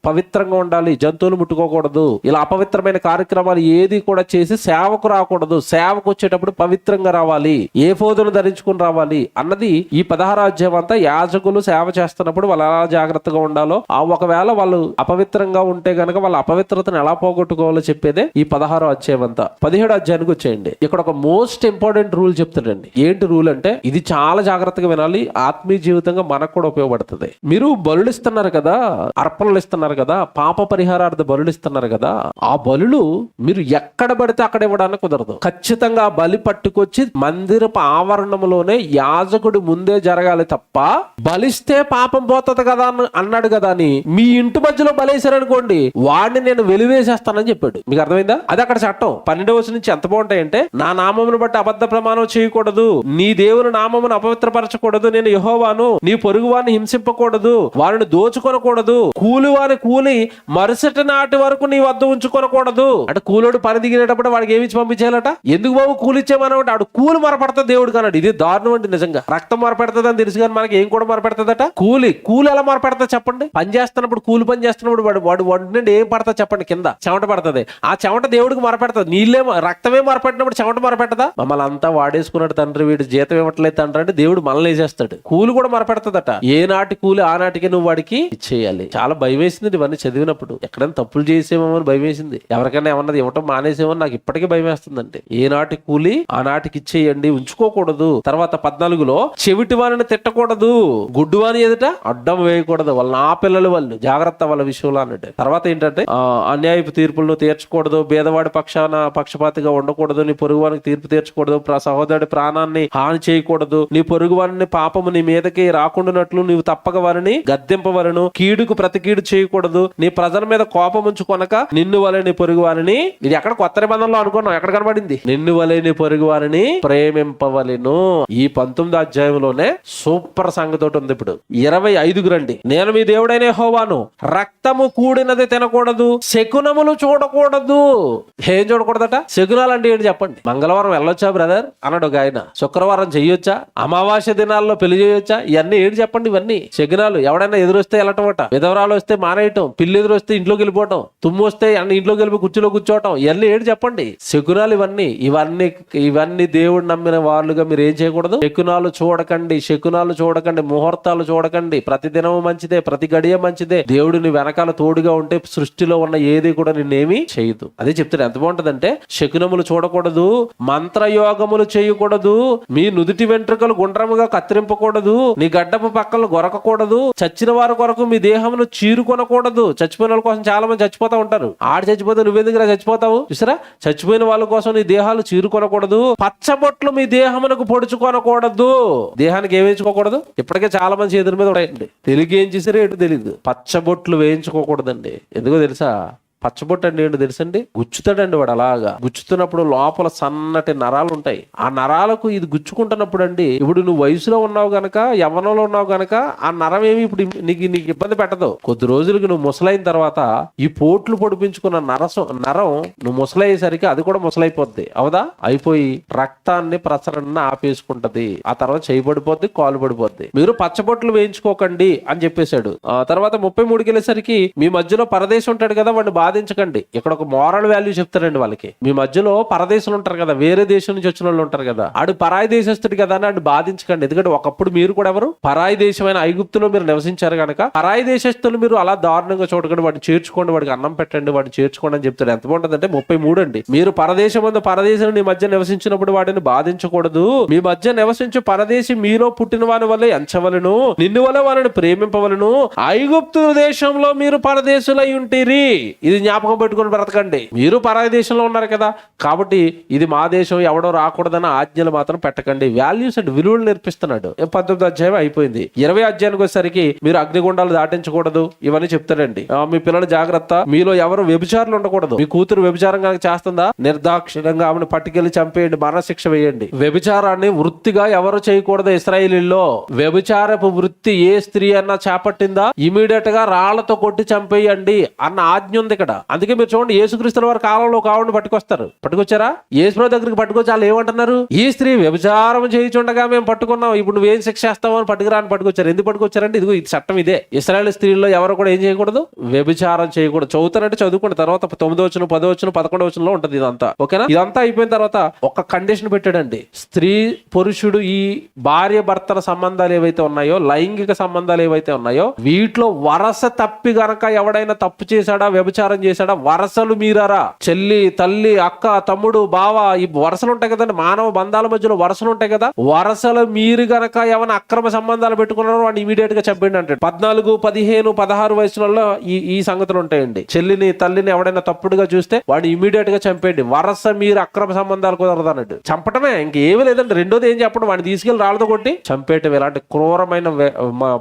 పవిత్రంగా ఉండాలి, జంతువులు ముట్టుకోకూడదు, ఇలా అపవిత్రమైన కార్యక్రమాలు ఏది కూడా చేసి సేవకు రాకూడదు. సేవకు వచ్చేటప్పుడు పవిత్రంగా రావాలి, ఏ ఫోదును ధరించుకుని రావాలి అన్నది ఈ 16వ అధ్యాయం అంతా. యాజకులు సేవ చేస్తున్నప్పుడు వాళ్ళు ఎలా జాగ్రత్తగా ఉండాలో, ఒకవేళ వాళ్ళు అపవిత్రంగా ఉంటే గనక వాళ్ళ అపవిత్రతను ఎలా పోగొట్టుకోవాలో చెప్పేదే ఈ 16వ అధ్యాయం అంతా. 17వ అధ్యాయానికి వచ్చేయండి. ఇక్కడ ఒక మోస్ట్ ఇంపార్టెంట్ రూల్ చెప్తాడండి. ఏంటి రూల్ అంటే ఇది చాలా జాగ్రత్తగా వినాలి, ఆత్మీయ జీవితంగా మనకు కూడా ఉపయోగపడుతుంది. మీరు బలులు ఇస్తున్నారు కదా, అర్పణలు ఇస్తున్నారు కదా, పాప పరిహారార్థ బలులు ఇస్తున్నారు కదా, ఆ బలులు మీరు ఎక్కడ పడితే అక్కడ ఇవ్వడానికి కుదరదు. ఖచ్చితంగా బలి పట్టుకొచ్చి మందిరపు ఆవరణంలోనే యాజకుడి ముందే జరగాలి తప్ప, బలిస్తే పాపం పోతుంది కదా అన్నాడు కదా అని మీ ఇంటి మధ్యలో బలేశారనుకోండి, వాడిని నేను వెలివేసేస్తానని చెప్పాడు. మీకు అర్థమైందా? అది అక్కడ చట్టం. 12వ వచనం నుంచి ఎంత బాగుంటాయంటే, నా నామమును బట్టి అబద్ధ ప్రమాణం చేయకూడదు, నీ దేవుని నామమును అపవిత్రపరచకూడదు, నేను యెహోవాను, నీ పొరుగువాన్ని హింసింపకూడదు, వారిని దోచుకొనకూడదు, కూలివాని కూలి మరుసటి నాటి వరకు నీ వద్ద ఉంచుకొనకూడదు. అంటే కూలోడు పని దిగినప్పుడు వాడికి ఏమి ఇచ్చి పంపించేయాలట? ఎందుకు బాబు కూలి ఇచ్చేమన్నమాట? ఆడు కూలి మరపెడతా దేవుడు కన్నాడు. ఇది దారుణం అండి నిజంగా. రక్తం మరపెడుతుంది అని తెలుసు కానీ మనకి ఏం కూడా మరపెడతాదట? కూలి ఎలా మరపెడతా చెప్పండి? పని చేస్తున్నప్పుడు, కూలి పని చేస్తున్నప్పుడు వాడు వండి ఏం పడతా చెప్పండి? కింద చెమట పడుతుంది. ఆ చెమట దేవుడికి మరపెడుతుంది. నీళ్ళే రక్తమే మరపెట్టినప్పుడు చెమట మరపెట్టదా? మమ్మల్ని అంతా వాడేసుకున్నాడు తండ్రి, వీడు జీతం ఇవ్వట్లేదు తండ్రి అంటే దేవుడు మనల్ని వేసేస్తాడు. కూలి కూడా మరపెడతాదట. ఏనాటి కూలి ఆనాటికి నువ్వు వాడికి ఇచ్చేయాలి. చాలా భయం వేసింది ఇవన్నీ చదివినప్పుడు. ఎక్కడైనా తప్పులు చేసేమో అని భయం వేసింది. ఎవరికైనా ఏమన్నది ఇవ్వటం మానేసేమో నాకు ఇప్పటికీ భయం వేస్తుందండి. ఏనాటి కూలి ఆనాటికి ఇచ్చేయండి, ఉంచుకోకూడదు. తర్వాత 14లో చెవిటి వారిని తిట్టకూడదు, గుడ్డువాని ఎదుట అడ్డం వేయకూడదు. వాళ్ళ నా పిల్లలు వాళ్ళు జాగ్రత్త వాళ్ళ విషయంలో అన్నట్టు. తర్వాత ఏంటంటే అన్యాయపు తీర్పులను తీర్చకూడదు, భేదవాడి పక్షపాతిగా ఉండకూడదు, నీ పొరుగువానికి తీర్పు తీర్చకూడదు, సహోదరుడి ప్రాణాన్ని హాని చేయకూడదు, నీ పొరుగువారిని పాపము నీ మీదకి రాకుండానట్లు నీవు తప్పక వారిని గద్దెంపవలను, కీడుకు ప్రతి కీడు చేయకూడదు, నీ ప్రజల మీద కోపం ఉంచుకొనక నిన్ను వలె నీ పొరుగు వారిని. ఇది ఎక్కడ కొత్త నిబంధనలో అనుకున్నాం, ఎక్కడ కనబడింది? నిన్ను వలె నీ పొరుగు వారిని ప్రేమింపవలెను. ఈ 19వ అధ్యాయంలోనే సూపర్ సంగతోటి ఉంది. ఇప్పుడు 25కు రండి. నేను మీ దేవుడైన యెహోవాను, రక్తము కూడినది తినకూడదు, శకునములు చూడకూడదు. ఏం చూడకూడదట? శకునాలు అంటే ఏంటి చెప్పండి? మంగళవారం వెళ్ళొచ్చా బ్రదర్ అన్నాడు ఒక ఆయన. శుక్రవారం చెయ్యొచ్చా? అమావాస్య దినాల్లో పెళ్లి చేయొచ్చా? ఇవన్నీ ఏంటి చెప్పండి? ఇవన్నీ శకునాలు. ఎవడైనా ఎదురొస్తే వెళ్ళటమట, విధవరాలు వస్తే మానేయటం, పిల్లి ఎదురు వస్తే ఇంట్లోకి వెళ్ళిపోవటం, తుమ్ము వస్తే ఇంట్లోకి వెళ్ళి కుర్చీలో కూర్చోవటం, ఇవన్నీ ఏంటి చెప్పండి? శకునాలు ఇవన్నీ దేవుడు నమ్మిన వాళ్ళుగా మీరు ఏం చేయకూడదు? శకునాలు చూడకండి, ముహూర్తాలు చూడకండి. ప్రతి దినము మంచిదే, ప్రతి గడియ మంచిదే. దేవుడిని వెనకాల తోడుగా ఉంటే సృష్టిలో ఉన్న ఏది కూడా నిన్నేమి చేయదు. అదే చెప్తారు. ఎంత బాగుంటదంటే, శకునములు చూడకూడదు, మంత్రయోగములు చేయకూడదు, మీ నుదుటి వెంట్రుకలు గుండ్రముగా కత్తిరింపకూడదు, నీ గడ్డపు పక్కలు గొరకకూడదు, చచ్చిన వారి కొరకు మీ దేహమును చీరుకొనకూడదు. చచ్చిపోయిన వాళ్ళ కోసం చాలా మంది చచ్చిపోతా ఉంటారు. ఆడు చచ్చిపోతే నువ్వెందుకు చచ్చిపోతావు? చూసారా? చచ్చిపోయిన వాళ్ళ కోసం నీ దేహాలు చీరుకొనకూడదు, పచ్చబొట్లు మీ దేహమునకు పొడుచుకొనకూడదు. దేహానికి ఏం వేయించుకోకూడదు? ఇప్పటికే చాలా మంది చేతుల మీద ఉన్నాయండి. తెలుగు ఏం చేశారో ఏంటో తెలియదు. పచ్చబొట్లు వేయించుకోకూడదండి. ఎందుకో తెలుసా? పచ్చబొట్టు అంటే ఏంటో తెలుసండి? గుచ్చుతాడండి వాడు. అలాగా గుచ్చుతున్నప్పుడు లోపల సన్నటి నరాలు ఉంటాయి. ఆ నరాలకు ఇది గుచ్చుకుంటున్నప్పుడు అండి, ఇప్పుడు నువ్వు వయసులో ఉన్నావు గనక, యవ్వనంలో ఉన్నావు గనక ఆ నరం ఏమి ఇప్పుడు నీకు ఇబ్బంది పెట్టదు. కొద్ది రోజులకి నువ్వు ముసలైన తర్వాత ఈ పోట్లు పొడిపించుకున్న నరం నువ్వు ముసలయ్యేసరికి అది కూడా ముసలైపోద్ది. అవదా? అయిపోయి రక్తాన్ని ప్రసరణ ఆపేసుకుంటది. ఆ తర్వాత చేయి పడిపోద్ది, కాలు పడిపోద్ది. మీరు పచ్చబొట్లు వేయించుకోకండి అని చెప్పేశాడు. ఆ తర్వాత 33కి వెళ్ళేసరికి మీ మధ్యలో పరదేశం ఉంటాడు కదా, వాడిని బాధించకండి. ఇక్కడ ఒక మోరల్ వాల్యూ చెప్తారండి వాళ్ళకి. మీ మధ్యలో పరదేశులు ఉంటారు కదా, వేరే దేశం నుంచి వచ్చిన వాళ్ళు ఉంటారు కదా, ఆడు పరాయి దేశస్తుడు కదా అని బాధించకండి. ఎందుకంటే ఒకప్పుడు మీరు కూడా ఎవరు? పరాయి దేశమైన ఐగుప్తులో మీరు నివసించారు కనుక పరాయి దేశస్తులు మీరు అలా దారుణంగా చూడకండి. వాడిని చేర్చుకోండి, వాడికి అన్నం పెట్టండి, వాడిని చేర్చుకోండి అని చెప్తాడు. ఎంత బాగుంటుందంటే 33 అండి. మీరు పరదేశం నీ మధ్య నివసించినప్పుడు వాడిని బాధించకూడదు. మీ మధ్య నివసించు పరదేశి మీలో పుట్టిన వాని వల్ల ఎంచవలను, నిన్ను వల్ల వారిని ప్రేమింపవలను. ఐగుప్తు దేశంలో మీరు పరదేశులై ఉంటిరి. ఇది జ్ఞాపకం పెట్టుకుని బ్రతకండి. మీరు పరాయి దేశంలో ఉన్నారు కదా, కాబట్టి ఇది మా దేశం, ఎవడో రాకూడదన్న ఆజ్ఞలు మాత్రం పెట్టకండి. వాల్యూస్ అండ్ విలువలు నేర్పిస్తున్నాడు. 19వ అధ్యాయం అయిపోయింది. 20వ అధ్యాయానికి వచ్చేసరికి మీరు అగ్నిగుండాలు దాటించకూడదు, ఇవన్నీ చెప్తాడండి. మీ పిల్లలు జాగ్రత్త, మీలో ఎవరు వ్యభిచారులు ఉండకూడదు. మీ కూతురు వ్యభిచారం కనుక చేస్తుందా, నిర్దాక్షిణ్యంగా ఆమెను పట్టుకెళ్లి చంపేయండి, మరణశిక్ష వేయండి. వ్యభిచారాన్ని వృత్తిగా ఎవరు చేయకూడదు. ఇశ్రాయేలీల్లో వ్యభిచారపు వృత్తి ఏ స్త్రీ అన్నా చేపట్టిందా, ఇమీడియట్ గా రాళ్లతో కొట్టి చంపేయండి అన్న ఆజ్ఞ ఉంది ఇక్కడ. అందుకే మీరు చూడండి, యేసుక్రీస్తుల వారి కాలంలో కావుని పట్టుకొచ్చారా? యేసు దగ్గరికి పట్టుకొచ్చి వాళ్ళు ఏమంటున్నారు? ఈ స్త్రీ వ్యభిచారం చేయుచుండగా మేము పట్టుకున్నాం, ఇప్పుడు నువ్వేం శిక్ష చేస్తావు అని పట్టుకొచ్చారు. ఎందుకు పట్టుకొచ్చారంటే ఇదిగో ఇది చట్టం ఇదే. ఇశ్రాయేలు స్త్రీల్లో ఎవరు కూడా ఏం చేయకూడదు? వ్యభిచారం చేయకూడదు. చదువుతారంటే చదువుకోండి. తర్వాత 9వ వచనం, 10వ వచనం, 11వ వచనంలో ఉంటుంది ఇదంతా. ఓకేనా? ఇదంతా అయిపోయిన తర్వాత ఒక కండిషన్ పెట్టాడండి. స్త్రీ పురుషుడు ఈ భార్య భర్తల సంబంధాలు ఏవైతే ఉన్నాయో, లైంగిక సంబంధాలు ఏవైతే ఉన్నాయో, వీటిలో వరస తప్పి గనక ఎవడైనా తప్పు చేశాడా, వ్యభిచారం చేశాడా, వరసలు మీరారా, చెల్లి, తల్లి, అక్క, తమ్ముడు, బావ, ఈ వరసలు ఉంటాయి కదండి. మానవ బంధాల మధ్యలో వరసలు ఉంటాయి కదా, వరసలు మీరు గనక ఏమైనా అక్రమ సంబంధాలు పెట్టుకున్నారో వాడిని ఇమీడియట్ గా చంపండి అంటాడు. 14, 15, 16 వయసులలో ఈ సంగతులు ఉంటాయండి. చెల్లిని, తల్లిని ఎవడైనా తప్పుడుగా చూస్తే వాడిని ఇమీడియట్ గా చంపేయండి. వరస మీరు అక్రమ సంబంధాలు కుదరదు అన్నట్టు. చంపటమే, ఇంకేమీ లేదండి. రెండోది ఏం చెప్పడం, వాడిని తీసుకెళ్లి రాళ్ళతో కొట్టి చంపేయటం. ఇలాంటి క్రూరమైన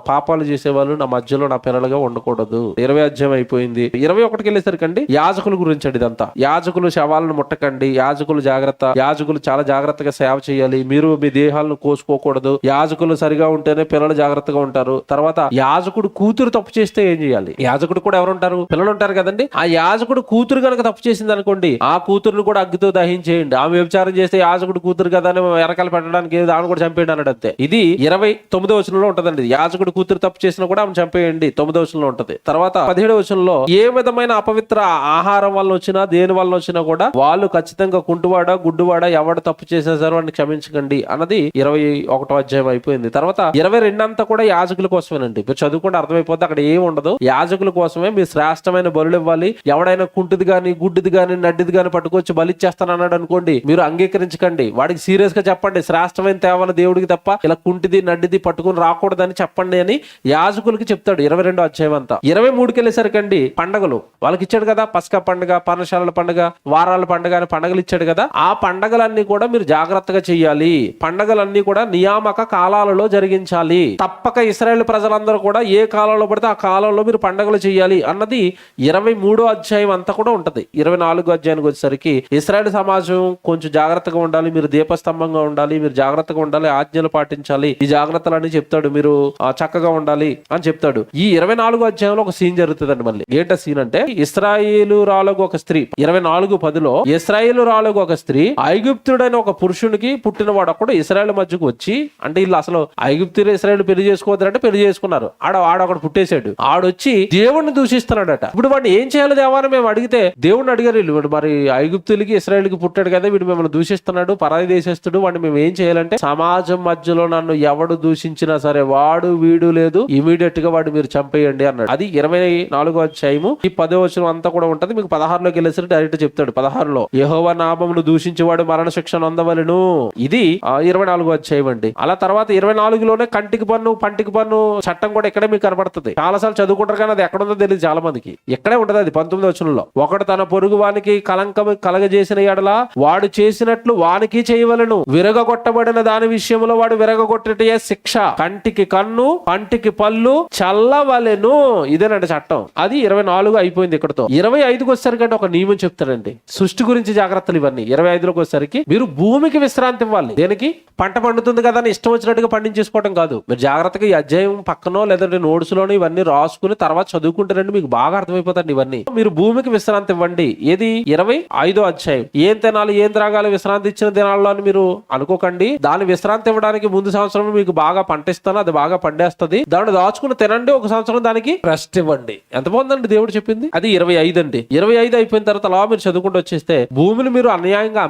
పాపాలు చేసేవాళ్ళు నా మధ్యలో నా పిల్లలుగా ఉండకూడదు. 20వ అధ్యాయం అయిపోయింది. 21కి వెళ్ళేసరికి వచ్చేసరికండి యాజకుల గురించి అండి ఇదంతా. యాజకులు శవాలను ముట్టకండి, యాజకులు జాగ్రత్త, యాజకులు చాలా జాగ్రత్తగా సేవ చేయాలి, మీరు మీ దేహాలను కోసుకోకూడదు, యాజకులు సరిగా ఉంటేనే పిల్లలు జాగ్రత్తగా ఉంటారు. తర్వాత యాజకుడు కూతురు తప్పు చేస్తే ఏం చేయాలి? యాజకుడు కూడా ఎవరు ఉంటారు? పిల్లలు ఉంటారు కదండి. ఆ యాజకుడు కూతురు కనుక తప్పు చేసింది అనుకోండి, ఆ కూతురుని కూడా అగ్గితో దహించేయండి. ఆమె వ్యభిచారం చేస్తే యాజకుడు కూతురు కదా అని ఎరకాలు పెట్టడానికి ఆమె కూడా చంపేయండి అన్నాడు అంతే. ఇది 29వ వచనంలో ఉంటదండి. యాజకుడు కూతురు తప్పు చేసినా కూడా ఆమె చంపేయండి, 9వ వచనంలో ఉంటది. తర్వాత 17వ వచనంలో ఏ విధమైన అపవిత్ర ఆహారం వల్ల వచ్చినా దేని వల్ల వచ్చినా కూడా వాళ్ళు ఖచ్చితంగా కుంటువాడ గుడ్డువాడ ఎవడు తప్పు చేసేసారో వాడిని క్షమించకండి అన్నది 21వ అధ్యాయం అయిపోయింది. తర్వాత 22 అంతా కూడా యాజకుల కోసమేనండి. మీరు చదువుకుంటే అర్థమైపోద్ది, అక్కడ ఏమి ఉండదు. యాజకుల కోసమే మీరు శ్రేష్టమైన బలులు ఇవ్వాలి. ఎవడైనా కుంటిది గాని గుడ్డిది గాని నడ్డిది గాని పట్టుకొచ్చి బలిచ్చేస్తాను అన్నాడు అనుకోండి, మీరు అంగీకరించకండి. వాడికి సీరియస్ గా చెప్పండి, శ్రేష్టమైన తేవాలి దేవుడికి తప్ప ఇలా కుంటిది నడ్డిది పట్టుకుని రాకూడదని చెప్పండి అని యాజకులకి చెప్తాడు 22వ అధ్యాయం అంతా. 23కి వెళ్ళేసరికండి పండగలు వాళ్ళకి ఇచ్చాడు కదా, పస్కా పండుగ, పర్ణశాలల పండుగ, వారాల పండుగ అని పండగలు ఇచ్చాడు కదా. ఆ పండగలన్నీ కూడా మీరు జాగ్రత్తగా చెయ్యాలి. పండగలన్నీ కూడా నియామక కాలాలలో జరిగించాలి. తప్పక ఇశ్రాయేలు ప్రజలందరూ కూడా ఏ కాలంలో పడితే ఆ కాలంలో మీరు పండగలు చేయాలి అన్నది 23వ అధ్యాయం అంతా కూడా ఉంటది. 24వ అధ్యాయానికి వచ్చేసరికి ఇశ్రాయేలు సమాజం కొంచెం జాగ్రత్తగా ఉండాలి, మీరు దీపస్తంభంగా ఉండాలి, మీరు జాగ్రత్తగా ఉండాలి, ఆజ్ఞలు పాటించాలి, ఈ జాగ్రత్తలన్నీ చెప్తాడు, మీరు చక్కగా ఉండాలి అని చెప్తాడు. ఈ 24వ అధ్యాయంలో ఒక సీన్ జరుగుతుందండి. మళ్ళీ ఏంట సీన్ అంటే, ఇశ్రాయేలురాలకు ఒక స్త్రీ 24:10లో ఇశ్రాయేలురాలకు ఒక స్త్రీ ఐగుప్తుడైన ఒక పురుషునికి పుట్టినవాడు ఒకడు ఇశ్రాయేల్ మధ్యకు వచ్చి, అంటే వీళ్ళు అసలు ఐగుప్తులు ఇశ్రాయేల్ పెళ్లి చేసుకోవద్దంటే పెళ్లి చేసుకున్నారు. ఆడొకడు పుట్టేశాడు. ఆడొచ్చి దేవుడిని దూషిస్తున్నాడట. ఇప్పుడు వాడిని ఏం చేయాలి దేవాలని మేము అడిగితే దేవుడిని అడిగారు వీళ్ళు, మరి ఐగుప్తులకి ఇశ్రాయేల్కి పుట్టాడు కదా, వీడు మిమ్మల్ని దూషిస్తున్నాడు, పరాయి దేశస్తుడు, వాడిని మేము ఏం చేయాలంటే సమాజం మధ్యలో నన్ను ఎవడు దూషించినా సరే వాడు వీడు లేదు, ఇమీడియట్ గా వాడు మీరు చంపేయండి అన్నాడు. అది 24వ అధ్యాయము. ఈ 10వ వచనం అంతా కూడా ఉంటది. మీకు 16లోకి వెళ్ళేసరికి డైరెక్ట్ చెప్తాడు. 16లో యెహోవా నామమును దూషించేవాడు మరణ శిక్ష నొందవలెను. ఇది 24వ అధ్యాయం అండి. అలా తర్వాత 24లోనే కంటికి పన్ను పంటికి పన్ను చట్టం కూడా ఇక్కడే మీకు కనబడుతుంది. చాలాసార్లు చదువుకుంటారు కానీ అది ఎక్కడ ఉందో తెలియదు చాలా మందికి. ఇక్కడే ఉంటది అది 19వ వచనంలో. ఒకడు తన పొరుగు వానికి కలంకం కలగజేసిన ఎడల వాడు చేసినట్లు వానికి చేయవలెను, విరగొట్టబడిన దాని విషయంలో వాడు విరగొట్టటే శిక్ష, కంటికి కన్ను పంటికి పళ్ళు చల్లవలెను. ఇదేనండి చట్టం. అది 24 అయిపోయింది ఇక్కడతో. 25కి వచ్చేసరికి ఒక నియమం చెప్తాడండి, సృష్టి గురించి జాగ్రత్తలు ఇవన్నీ. 25లోకి వచ్చేసరికి మీరు భూమికి విశ్రాంతి ఇవ్వాలి. దేనికి? పంట పండుతుంది కదా అని ఇష్టం వచ్చినట్టుగా పండించేసుకోవడం కాదు. మీరు జాగ్రత్తగా ఈ అధ్యాయం పక్కనో లేదంటే నోట్స్ లోనో ఇవన్నీ రాసుకుని తర్వాత చదువుకుంటారండి, మీకు బాగా అర్థమైపోతాయండి ఇవన్నీ. మీరు భూమికి విశ్రాంతి ఇవ్వండి. ఏది? 25వ అధ్యాయం. ఏం తినాలి ఏం త్రాగాలి విశ్రాంతి ఇచ్చిన దినాల్లో అని మీరు అనుకోకండి. దాని విశ్రాంతి ఇవ్వడానికి ముందు సంవత్సరం మీకు బాగా పంట ఇస్తాను, అది బాగా పండేస్తుంది, దాన్ని దాచుకుని తినండి, ఒక సంవత్సరం దానికి రెస్ట్ ఇవ్వండి. ఎంత బాగుందండి దేవుడు చెప్పింది. అది 25 అండి. 25 అయిపోయిన తర్వాత అలా మీరు చదువుకుంటూ వచ్చేస్తే, భూమిని మీరు అన్యాయంగా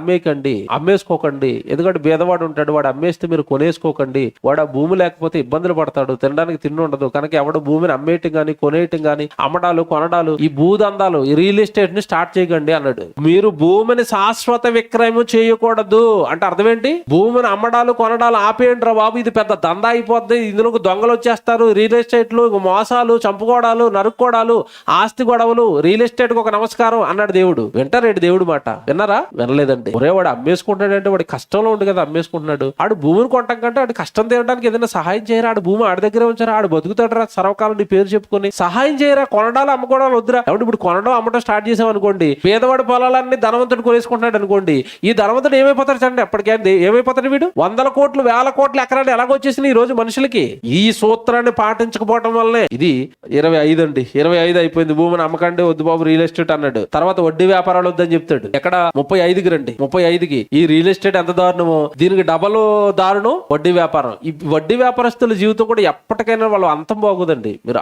అమ్మేసుకోకండి. ఎందుకంటే బేదవాడు ఉంటాడు, వాడు అమ్మేస్తే మీరు కొనేసుకోకండి. వాడు ఆ భూమి లేకపోతే ఇబ్బందులు పడతాడు, తినడానికి తిండి ఉండదు. కనుక ఎవడు భూమిని అమ్మేయటం గాని కొనేయటం గాని అమ్మడాలు కొనడాలు ఈ భూదందాలు ఈ రియల్ ఎస్టేట్ ని స్టార్ట్ చేయకండి అన్నాడు. మీరు భూమిని శాశ్వత విక్రయం చేయకూడదు అంటే అర్థం ఏంటి? భూమిని అమ్మడాలు కొనడాలు ఆపేయండి రా బాబు, ఇది పెద్ద దందా అయిపోద్ది, ఇందులో దొంగలు వచ్చేస్తారు, రియల్ ఎస్టేట్లు మోసాలు, చంపుకోవడాలు, నరుక్కోవడాలు, ఆస్తి గొడవలు, రియల్ ఎస్టేట్ కు ఒక నమస్కారం అన్నాడు దేవుడు. వింటారేంటి దేవుడు మాట? విన్నారా? వినలేదండి. ఒరే వాడు అమ్మేసుకుంటాడంటే వాడి కష్టంలో ఉంది కదా అమ్మేసుకుంటున్నాడు. ఆడు భూమిని కొట్టం కంటే ఆడు కష్టం తీయడానికి ఏదైనా సహాయం చేయరా? ఆడు భూమి ఆడి దగ్గరే ఉంచారా? ఆడు బతుకుతాడరా సర్వకాలం నీ పేరు చెప్పుకొని? సహాయం చేయరా? కొనడాలు అమ్ముకోవడాలు వద్దురా. ఎవడు ఇప్పుడు కొనడం అమ్మడం స్టార్ట్ చేసాం అనుకోండి, పేదవాడి పొలాలన్నీ ధనవంతుడు కొనేసుకుంటున్నాడు అనుకోండి, ఈ ధనవంతుడు ఏమైపోతాడు చండి? ఎప్పటికైనా ఏమైపోతాడు వీడు? 100 కోట్లు 1000 కోట్లు ఎకరాలు ఎలాగొచ్చేసినాయి ఈ రోజు మనుషులకి? ఈ సూత్రాన్ని పాటించకపోవడం వల్లనే. ఇది 25 అండి. 25 అయిపోయింది. భూమిని అమ్మకండి, వద్దు బాబు రియల్ ఎస్టేట్ అన్నాడు. తర్వాత వడ్డీ వ్యాపారాలు వద్దని చెప్తాడు. ఎక్కడ? 35కి రండి. 35కి ఈ రియల్ ఎస్టేట్ ఎంత దారుణమో దీనికి డబల్ దారుణం వడ్డీ వ్యాపారం. ఈ వడ్డీ వ్యాపారస్తుల జీవితం కూడా ఎప్పటికైనా వాళ్ళు అంతం బాగుందండి. మీరు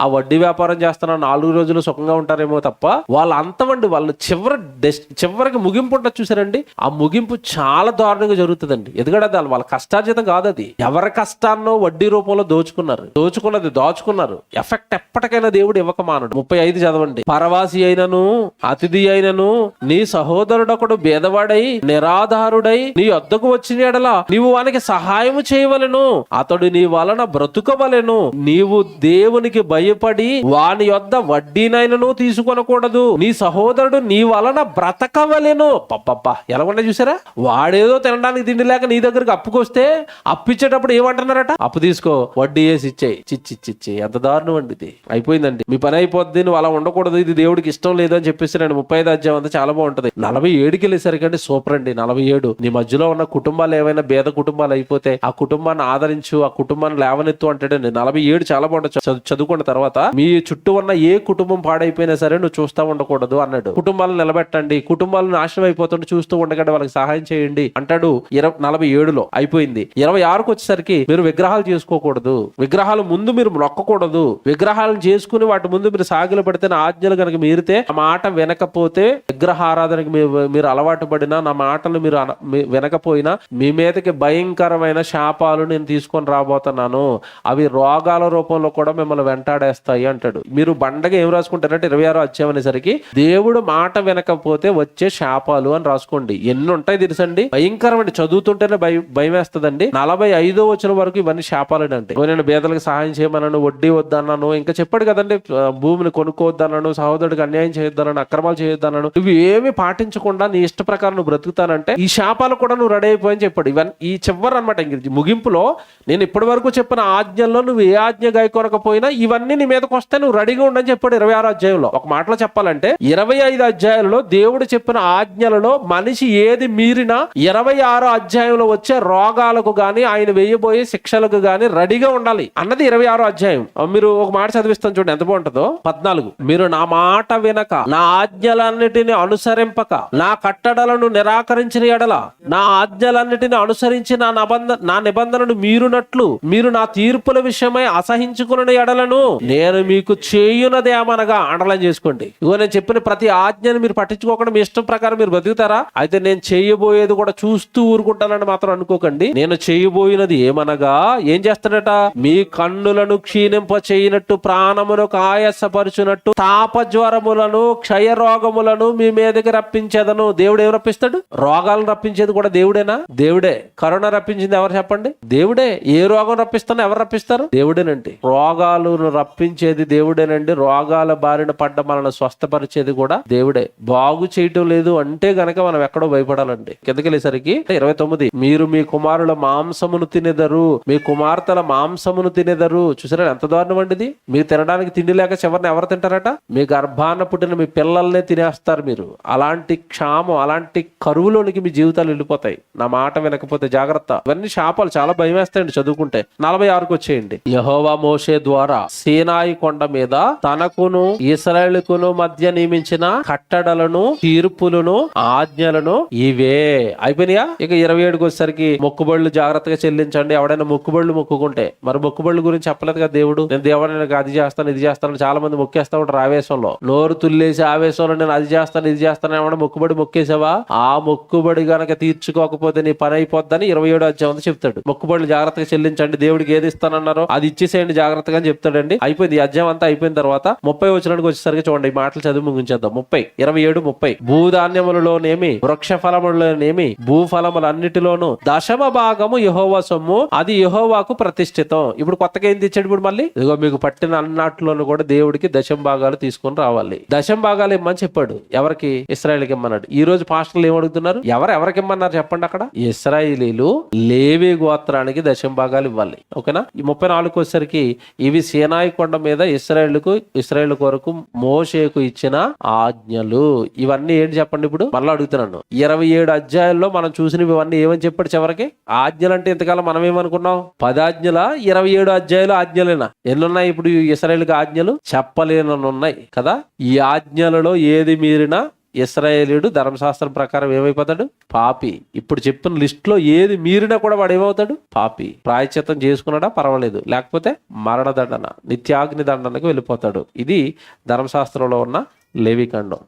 ఆ వడ్డీ వ్యాపారం చేస్తున్న 4 రోజులు సుఖంగా ఉంటారేమో తప్ప వాళ్ళ అంతమండి, వాళ్ళు చివరికి ముగింపు ఉంటుంది చూసారండి, ఆ ముగింపు చాలా దారుణంగా జరుగుతుందండి. ఎందుకంటే అది వాళ్ళ కష్టార్జితం కాదు, అది ఎవరి కష్టాన్నో వడ్డీ రూపంలో దాచుకున్నారు. ఎఫెక్ట్ ఎప్పటికైనా దేవుడు ఇవ్వక మానడు. 35 చదవండి. పరవాసి అయినను అతిథి అయినను నీ సహోదరుడొకడు బేదవాడై నిరాధారుడై నీ వద్దకు వచ్చిన ఎడల నీవు వానికి సహాయం చేయవలెను, అతడు నీ వలన బ్రతుకవలెను, నీవు దేవునికి భయపడి వాని యొద్ద వడ్డీనైనను తీసుకొనకూడదు, నీ సహోదరుడు నీ వలన బ్రతకవలెను. పప్ప ఎలా ఉన్నాయి చూసారా? వాడేదో తినడానికి తిండి లేక నీ దగ్గరకు అప్పుకొస్తే అప్పిచ్చేటప్పుడు ఏమంటున్నారట? అప్పు తీసుకో, వడ్డీ వేసి ఇచ్చేయి. చిచ్చి ఎంత దారుణం అండి ఇది. అయిపోయిందండి, మీ పని అయిపోద్ది, నువ్వు అలా ఉండకూడదు. ఉండకూడదు, ఇది దేవుడికి ఇష్టం లేదు అని చెప్పేసి నేను 35 అధ్యాయం అంతా చాలా బాగుంటది. 47కి వెళ్ళేసరికి సూపర్ అండి. 47 నీ మధ్యలో ఉన్న కుటుంబాలు ఏవైనా పేద కుటుంబాలు అయిపోతే ఆ కుటుంబాన్ని ఆదరించు, ఆ కుటుంబాన్ని లేవనెత్తు అంటాడండి. 47 చాలా బాగుంటుంది. చదువుకున్న తర్వాత మీ చుట్టూ ఉన్న ఏ కుటుంబం పాడైపోయినా సరే నువ్వు చూస్తా ఉండకూడదు అన్నాడు. కుటుంబాలను నిలబెట్టండి, కుటుంబాలు నాశనం అయిపోతుంటే చూస్తూ ఉండకండి, వాళ్ళకి సహాయం చేయండి అంటాడు. 47లో అయిపోయింది. 26కు వచ్చేసరికి మీరు విగ్రహాలు చేసుకోకూడదు, విగ్రహాలు ముందు మీరు మొక్కకూడదు, విగ్రహాలను చేసుకుని వాటి ముందు మీరు సాగిలు పడితే నా ఆజ్ఞలు కనుక మీరితే ఆ మాట వినకపోతే విగ్రహారాధనకి మీరు అలవాటు పడినా నా మాటలు మీరు వినకపోయినా మీ మీదకి భయంకరమైన శాపాలు నేను తీసుకొని రాబోతున్నాను, అవి రోగాల రూపంలో కూడా మిమ్మల్ని వెంటాడేస్తాయి అంటాడు. మీరు బండగా ఏం రాసుకుంటారంటే 26 అధ్యాయం అనేసరికి దేవుడు మాట వినకపోతే వచ్చే శాపాలు అని రాసుకోండి. ఎన్ని ఉంటాయి తెలుసండి, భయంకరమైన, చదువుతుంటేనే భయం వేస్తుందండి. 45వ వచనం వరకు ఇవన్నీ శాపాలని. అంటే నేను పేదలకు సహాయం చేయమన్నాను, వడ్డీ వద్దన్నాను, ఇంకా చెప్పాడు కదండి, భూమిని కొనుక్కోవద్దన్నాను, సహోదరుడికి అన్యాయం చేయొద్దన్నాను, అక్రమాలు చేయొద్దన్నాను. నువ్వు ఏమి పాటించకుండా నీ ఇష్ట ప్రకారం నువ్వు బ్రతుకుతానంటే ఈ శాపాలు కూడా నువ్వు రెడీ అయిపోయని చెప్పాడు. ఇవన్నీ ఈ చివరి అనమాట. ముగింపులో నేను ఇప్పటి వరకు చెప్పిన ఆజ్ఞల్లో నువ్వు ఏ ఆజ్ఞ గాయకొనకపోయినా ఇవన్నీ నీ మీదకి వస్తే నువ్వు రెడీగా ఉండని చెప్పాడు 26 అధ్యాయంలో. ఒక మాటలో చెప్పాలంటే 25 అధ్యాయంలో దేవుడు చెప్పిన ఆజ్ఞలలో మనిషి ఏది మీరినా 26 అధ్యాయంలో వచ్చే రోగాలకు గాని ఆయన వేయబోయే శిక్షలకు గాని రెడీగా ఉండాలి అన్నది 26 అధ్యాయం. మీరు ఒక మాట చదివిస్తాను చూడండి ఎంత బాగుంటుందో. 14 మీరు నా మాట వినక నా ఆజ్ఞలన్నిటిని అనుసరింపక నా కట్టడలను నిరాకరించిన ఎడల నా ఆజ్ఞలన్నిటిని అనుసరించి నా నిబంధనను మీరునట్లు మీరు నా తీర్పుల విషయమై అసహించుకున్న ఎడలను నేను మీకు చేయునదేమనగా అండర్లైన్ చేసుకోండి. ఇగో నేను చెప్పిన ప్రతి ఆజ్ఞను మీరు పట్టించుకోకుండా మీ ఇష్టం ప్రకారం మీరు బతుకుతారా? అయితే నేను చేయబోయేది కూడా చూస్తూ ఊరుకుంటానని మాత్రం అనుకోకండి. నేను చేయబోయినది ఏమనగా ఏం చేస్తాడట, మీ కన్నులను క్షీణింప చేయనట్టు, ప్రాణములకు ఆయాసపరుచునట్టు, తాపజ్వరములను క్షయరోగములను మీ మీదకి రప్పించేదను. దేవుడు ఏం రప్పిస్తాడు? రోగాలను రప్పించేది కూడా దేవుడేనా? దేవుడే. కరోనా రప్పించింది ఎవరు చెప్పండి? దేవుడే. ఏ రోగం రప్పిస్తానో ఎవరు రప్పిస్తారు? దేవుడేనండి. రోగాలను రప్పించేది దేవుడేనండి. రోగాల బారిన పడ్డ మనల్ని స్వస్థపరిచేది కూడా దేవుడే. బాగు చేయటం లేదు అంటే గనక మనం ఎక్కడో భయపడాలండి. కిందకెళ్ళేసరికి 29 మీరు మీ కుమారుల మాంసమును తినెదరు, మీ కుమార్తెల మాంసమును తినెదరు. చూసారా ఎంత దారుణం అండి ఇది. మీరు తినడానికి తిండి లేక చివరిని ఎవరు తింటారట? మీ గర్భాన పుట్టిన మీ పిల్లల్నే తినేస్తారు మీరు. అలాంటి క్షామం, అలాంటి కరువులోనికి మీ జీవితాలు వెళ్ళిపోతాయి నా మాట వినకపోతే. జాగ్రత్త. ఇవన్నీ శాపాలు, చాలా భయం వేస్తాయండి చదువుకుంటే. 46కు వచ్చేయండి. యెహోవా మోషే ద్వారా సీనాయి కొండ మీద తనకును ఇశ్రాయేలుకును మధ్య నియమించిన కట్టడలను, తీర్పులను, ఆజ్ఞలను ఇవే. అయిపోయినాయా? ఇక 27కి వచ్చేసరికి మొక్కుబడులు జాగ్రత్తగా చెల్లించండి. ఎవడైనా మొక్కుబడులు మొక్కుకుంటే, మరి మొక్కుబడుల గురించి చెప్పలేదు కదా దేవుడు. నేను దేవుడు నాకు అది చేస్తాను ఇది చేస్తాను, చాలా మంది మొక్కేస్తా ఉంటారు ఆవేశంలో, నోరు తుల్లేసి ఆవేశంలో నేను అది చేస్తాను ఇది చేస్తాను. ఏమన్నా మొక్కుబడి మొక్కేసావా? ఆ మొక్కుబడి గనక తీర్చుకోకపోతే నీ పని అయిపోద్దని 27వ అధ్యాయం చెప్తాడు. మొక్కుబడులు జాగ్రత్తగా చెల్లించండి, దేవుడికి ఏది ఇస్తానన్నారో అది ఇచ్చేసేయండి జాగ్రత్తగా అని చెప్తాడండి. అయిపోయింది. ఈ అధ్యాయం అంతా అయిపోయిన తర్వాత 30 వచనానికి వచ్చేసరికి చూడండి, ఈ మాటలు చదివి ముగించేద్దాం. 27:30 భూధాన్యములలోనేమి వృక్ష ఫలములలోనేమి భూఫలములన్నిటిలోనూ 10వ భాగము యెహోవా సొమ్ము, అది యెహోవాకు ప్రతిష్ఠితం. ఇప్పుడు కొత్తగా ఏం తెచ్చాడు? ఇప్పుడు మళ్ళీ ఇదిగో మీకు పట్టిన అన్నట్లోనూ కూడా దేవుడికి 10వ భాగాలు తీసుకొని రావాలి. 10వ భాగాలు ఇమ్మని చెప్పాడు. ఎవరికి? ఇశ్రాయేలుకి ఇమ్మన్నాడు. ఈ రోజు పాస్టర్లు ఏం అడుగుతున్నారు? ఎవరికి ఇమ్మన్నారు చెప్పండి. అక్కడ ఇశ్రాయేలీలు లేవి గోత్రానికి 10వ భాగాలు ఇవ్వాలి. ఓకేనా? ఈ 34కు వచ్చేసరికి ఇవి సీనాయి కొండ మీద ఇశ్రాయేలు కొరకు మోషేకు ఇచ్చిన ఆజ్ఞలు. ఇవన్నీ ఏంటి చెప్పండి. ఇప్పుడు మళ్ళీ అడుగుతున్నాను, 27 అధ్యాయాల్లో మనం చూసినవి ఇవన్నీ ఏమని చెప్పాడు చివరికి? ఆజ్ఞలు అంటే ఇంతకాలం మనం ఏమనుకున్నాం? 10 ఆజ్ఞల 27 అధ్యాయులు ఆజ్ఞలేనా? ఎన్నున్నాయి ఇప్పుడు ఇశ్రాయేలుకి ఆజ్ఞలు? చెప్పలేనన్నాయి కదా. ఈ ఆజ్ఞలలో ఏది మీరినా ఇశ్రాయేలీయుడు ధర్మశాస్త్రం ప్రకారం ఏమైపోతాడు? పాపి. ఇప్పుడు చెప్పిన లిస్ట్ లో ఏది మీరినా కూడా వాడు ఏమవుతాడు? పాపి. ప్రాయశ్చిత్తం చేసుకున్నాడా పర్వాలేదు, లేకపోతే మరణదండన, నిత్యాగ్ని దండనకు వెళ్ళిపోతాడు. ఇది ధర్మశాస్త్రంలో ఉన్న లేవికాండం.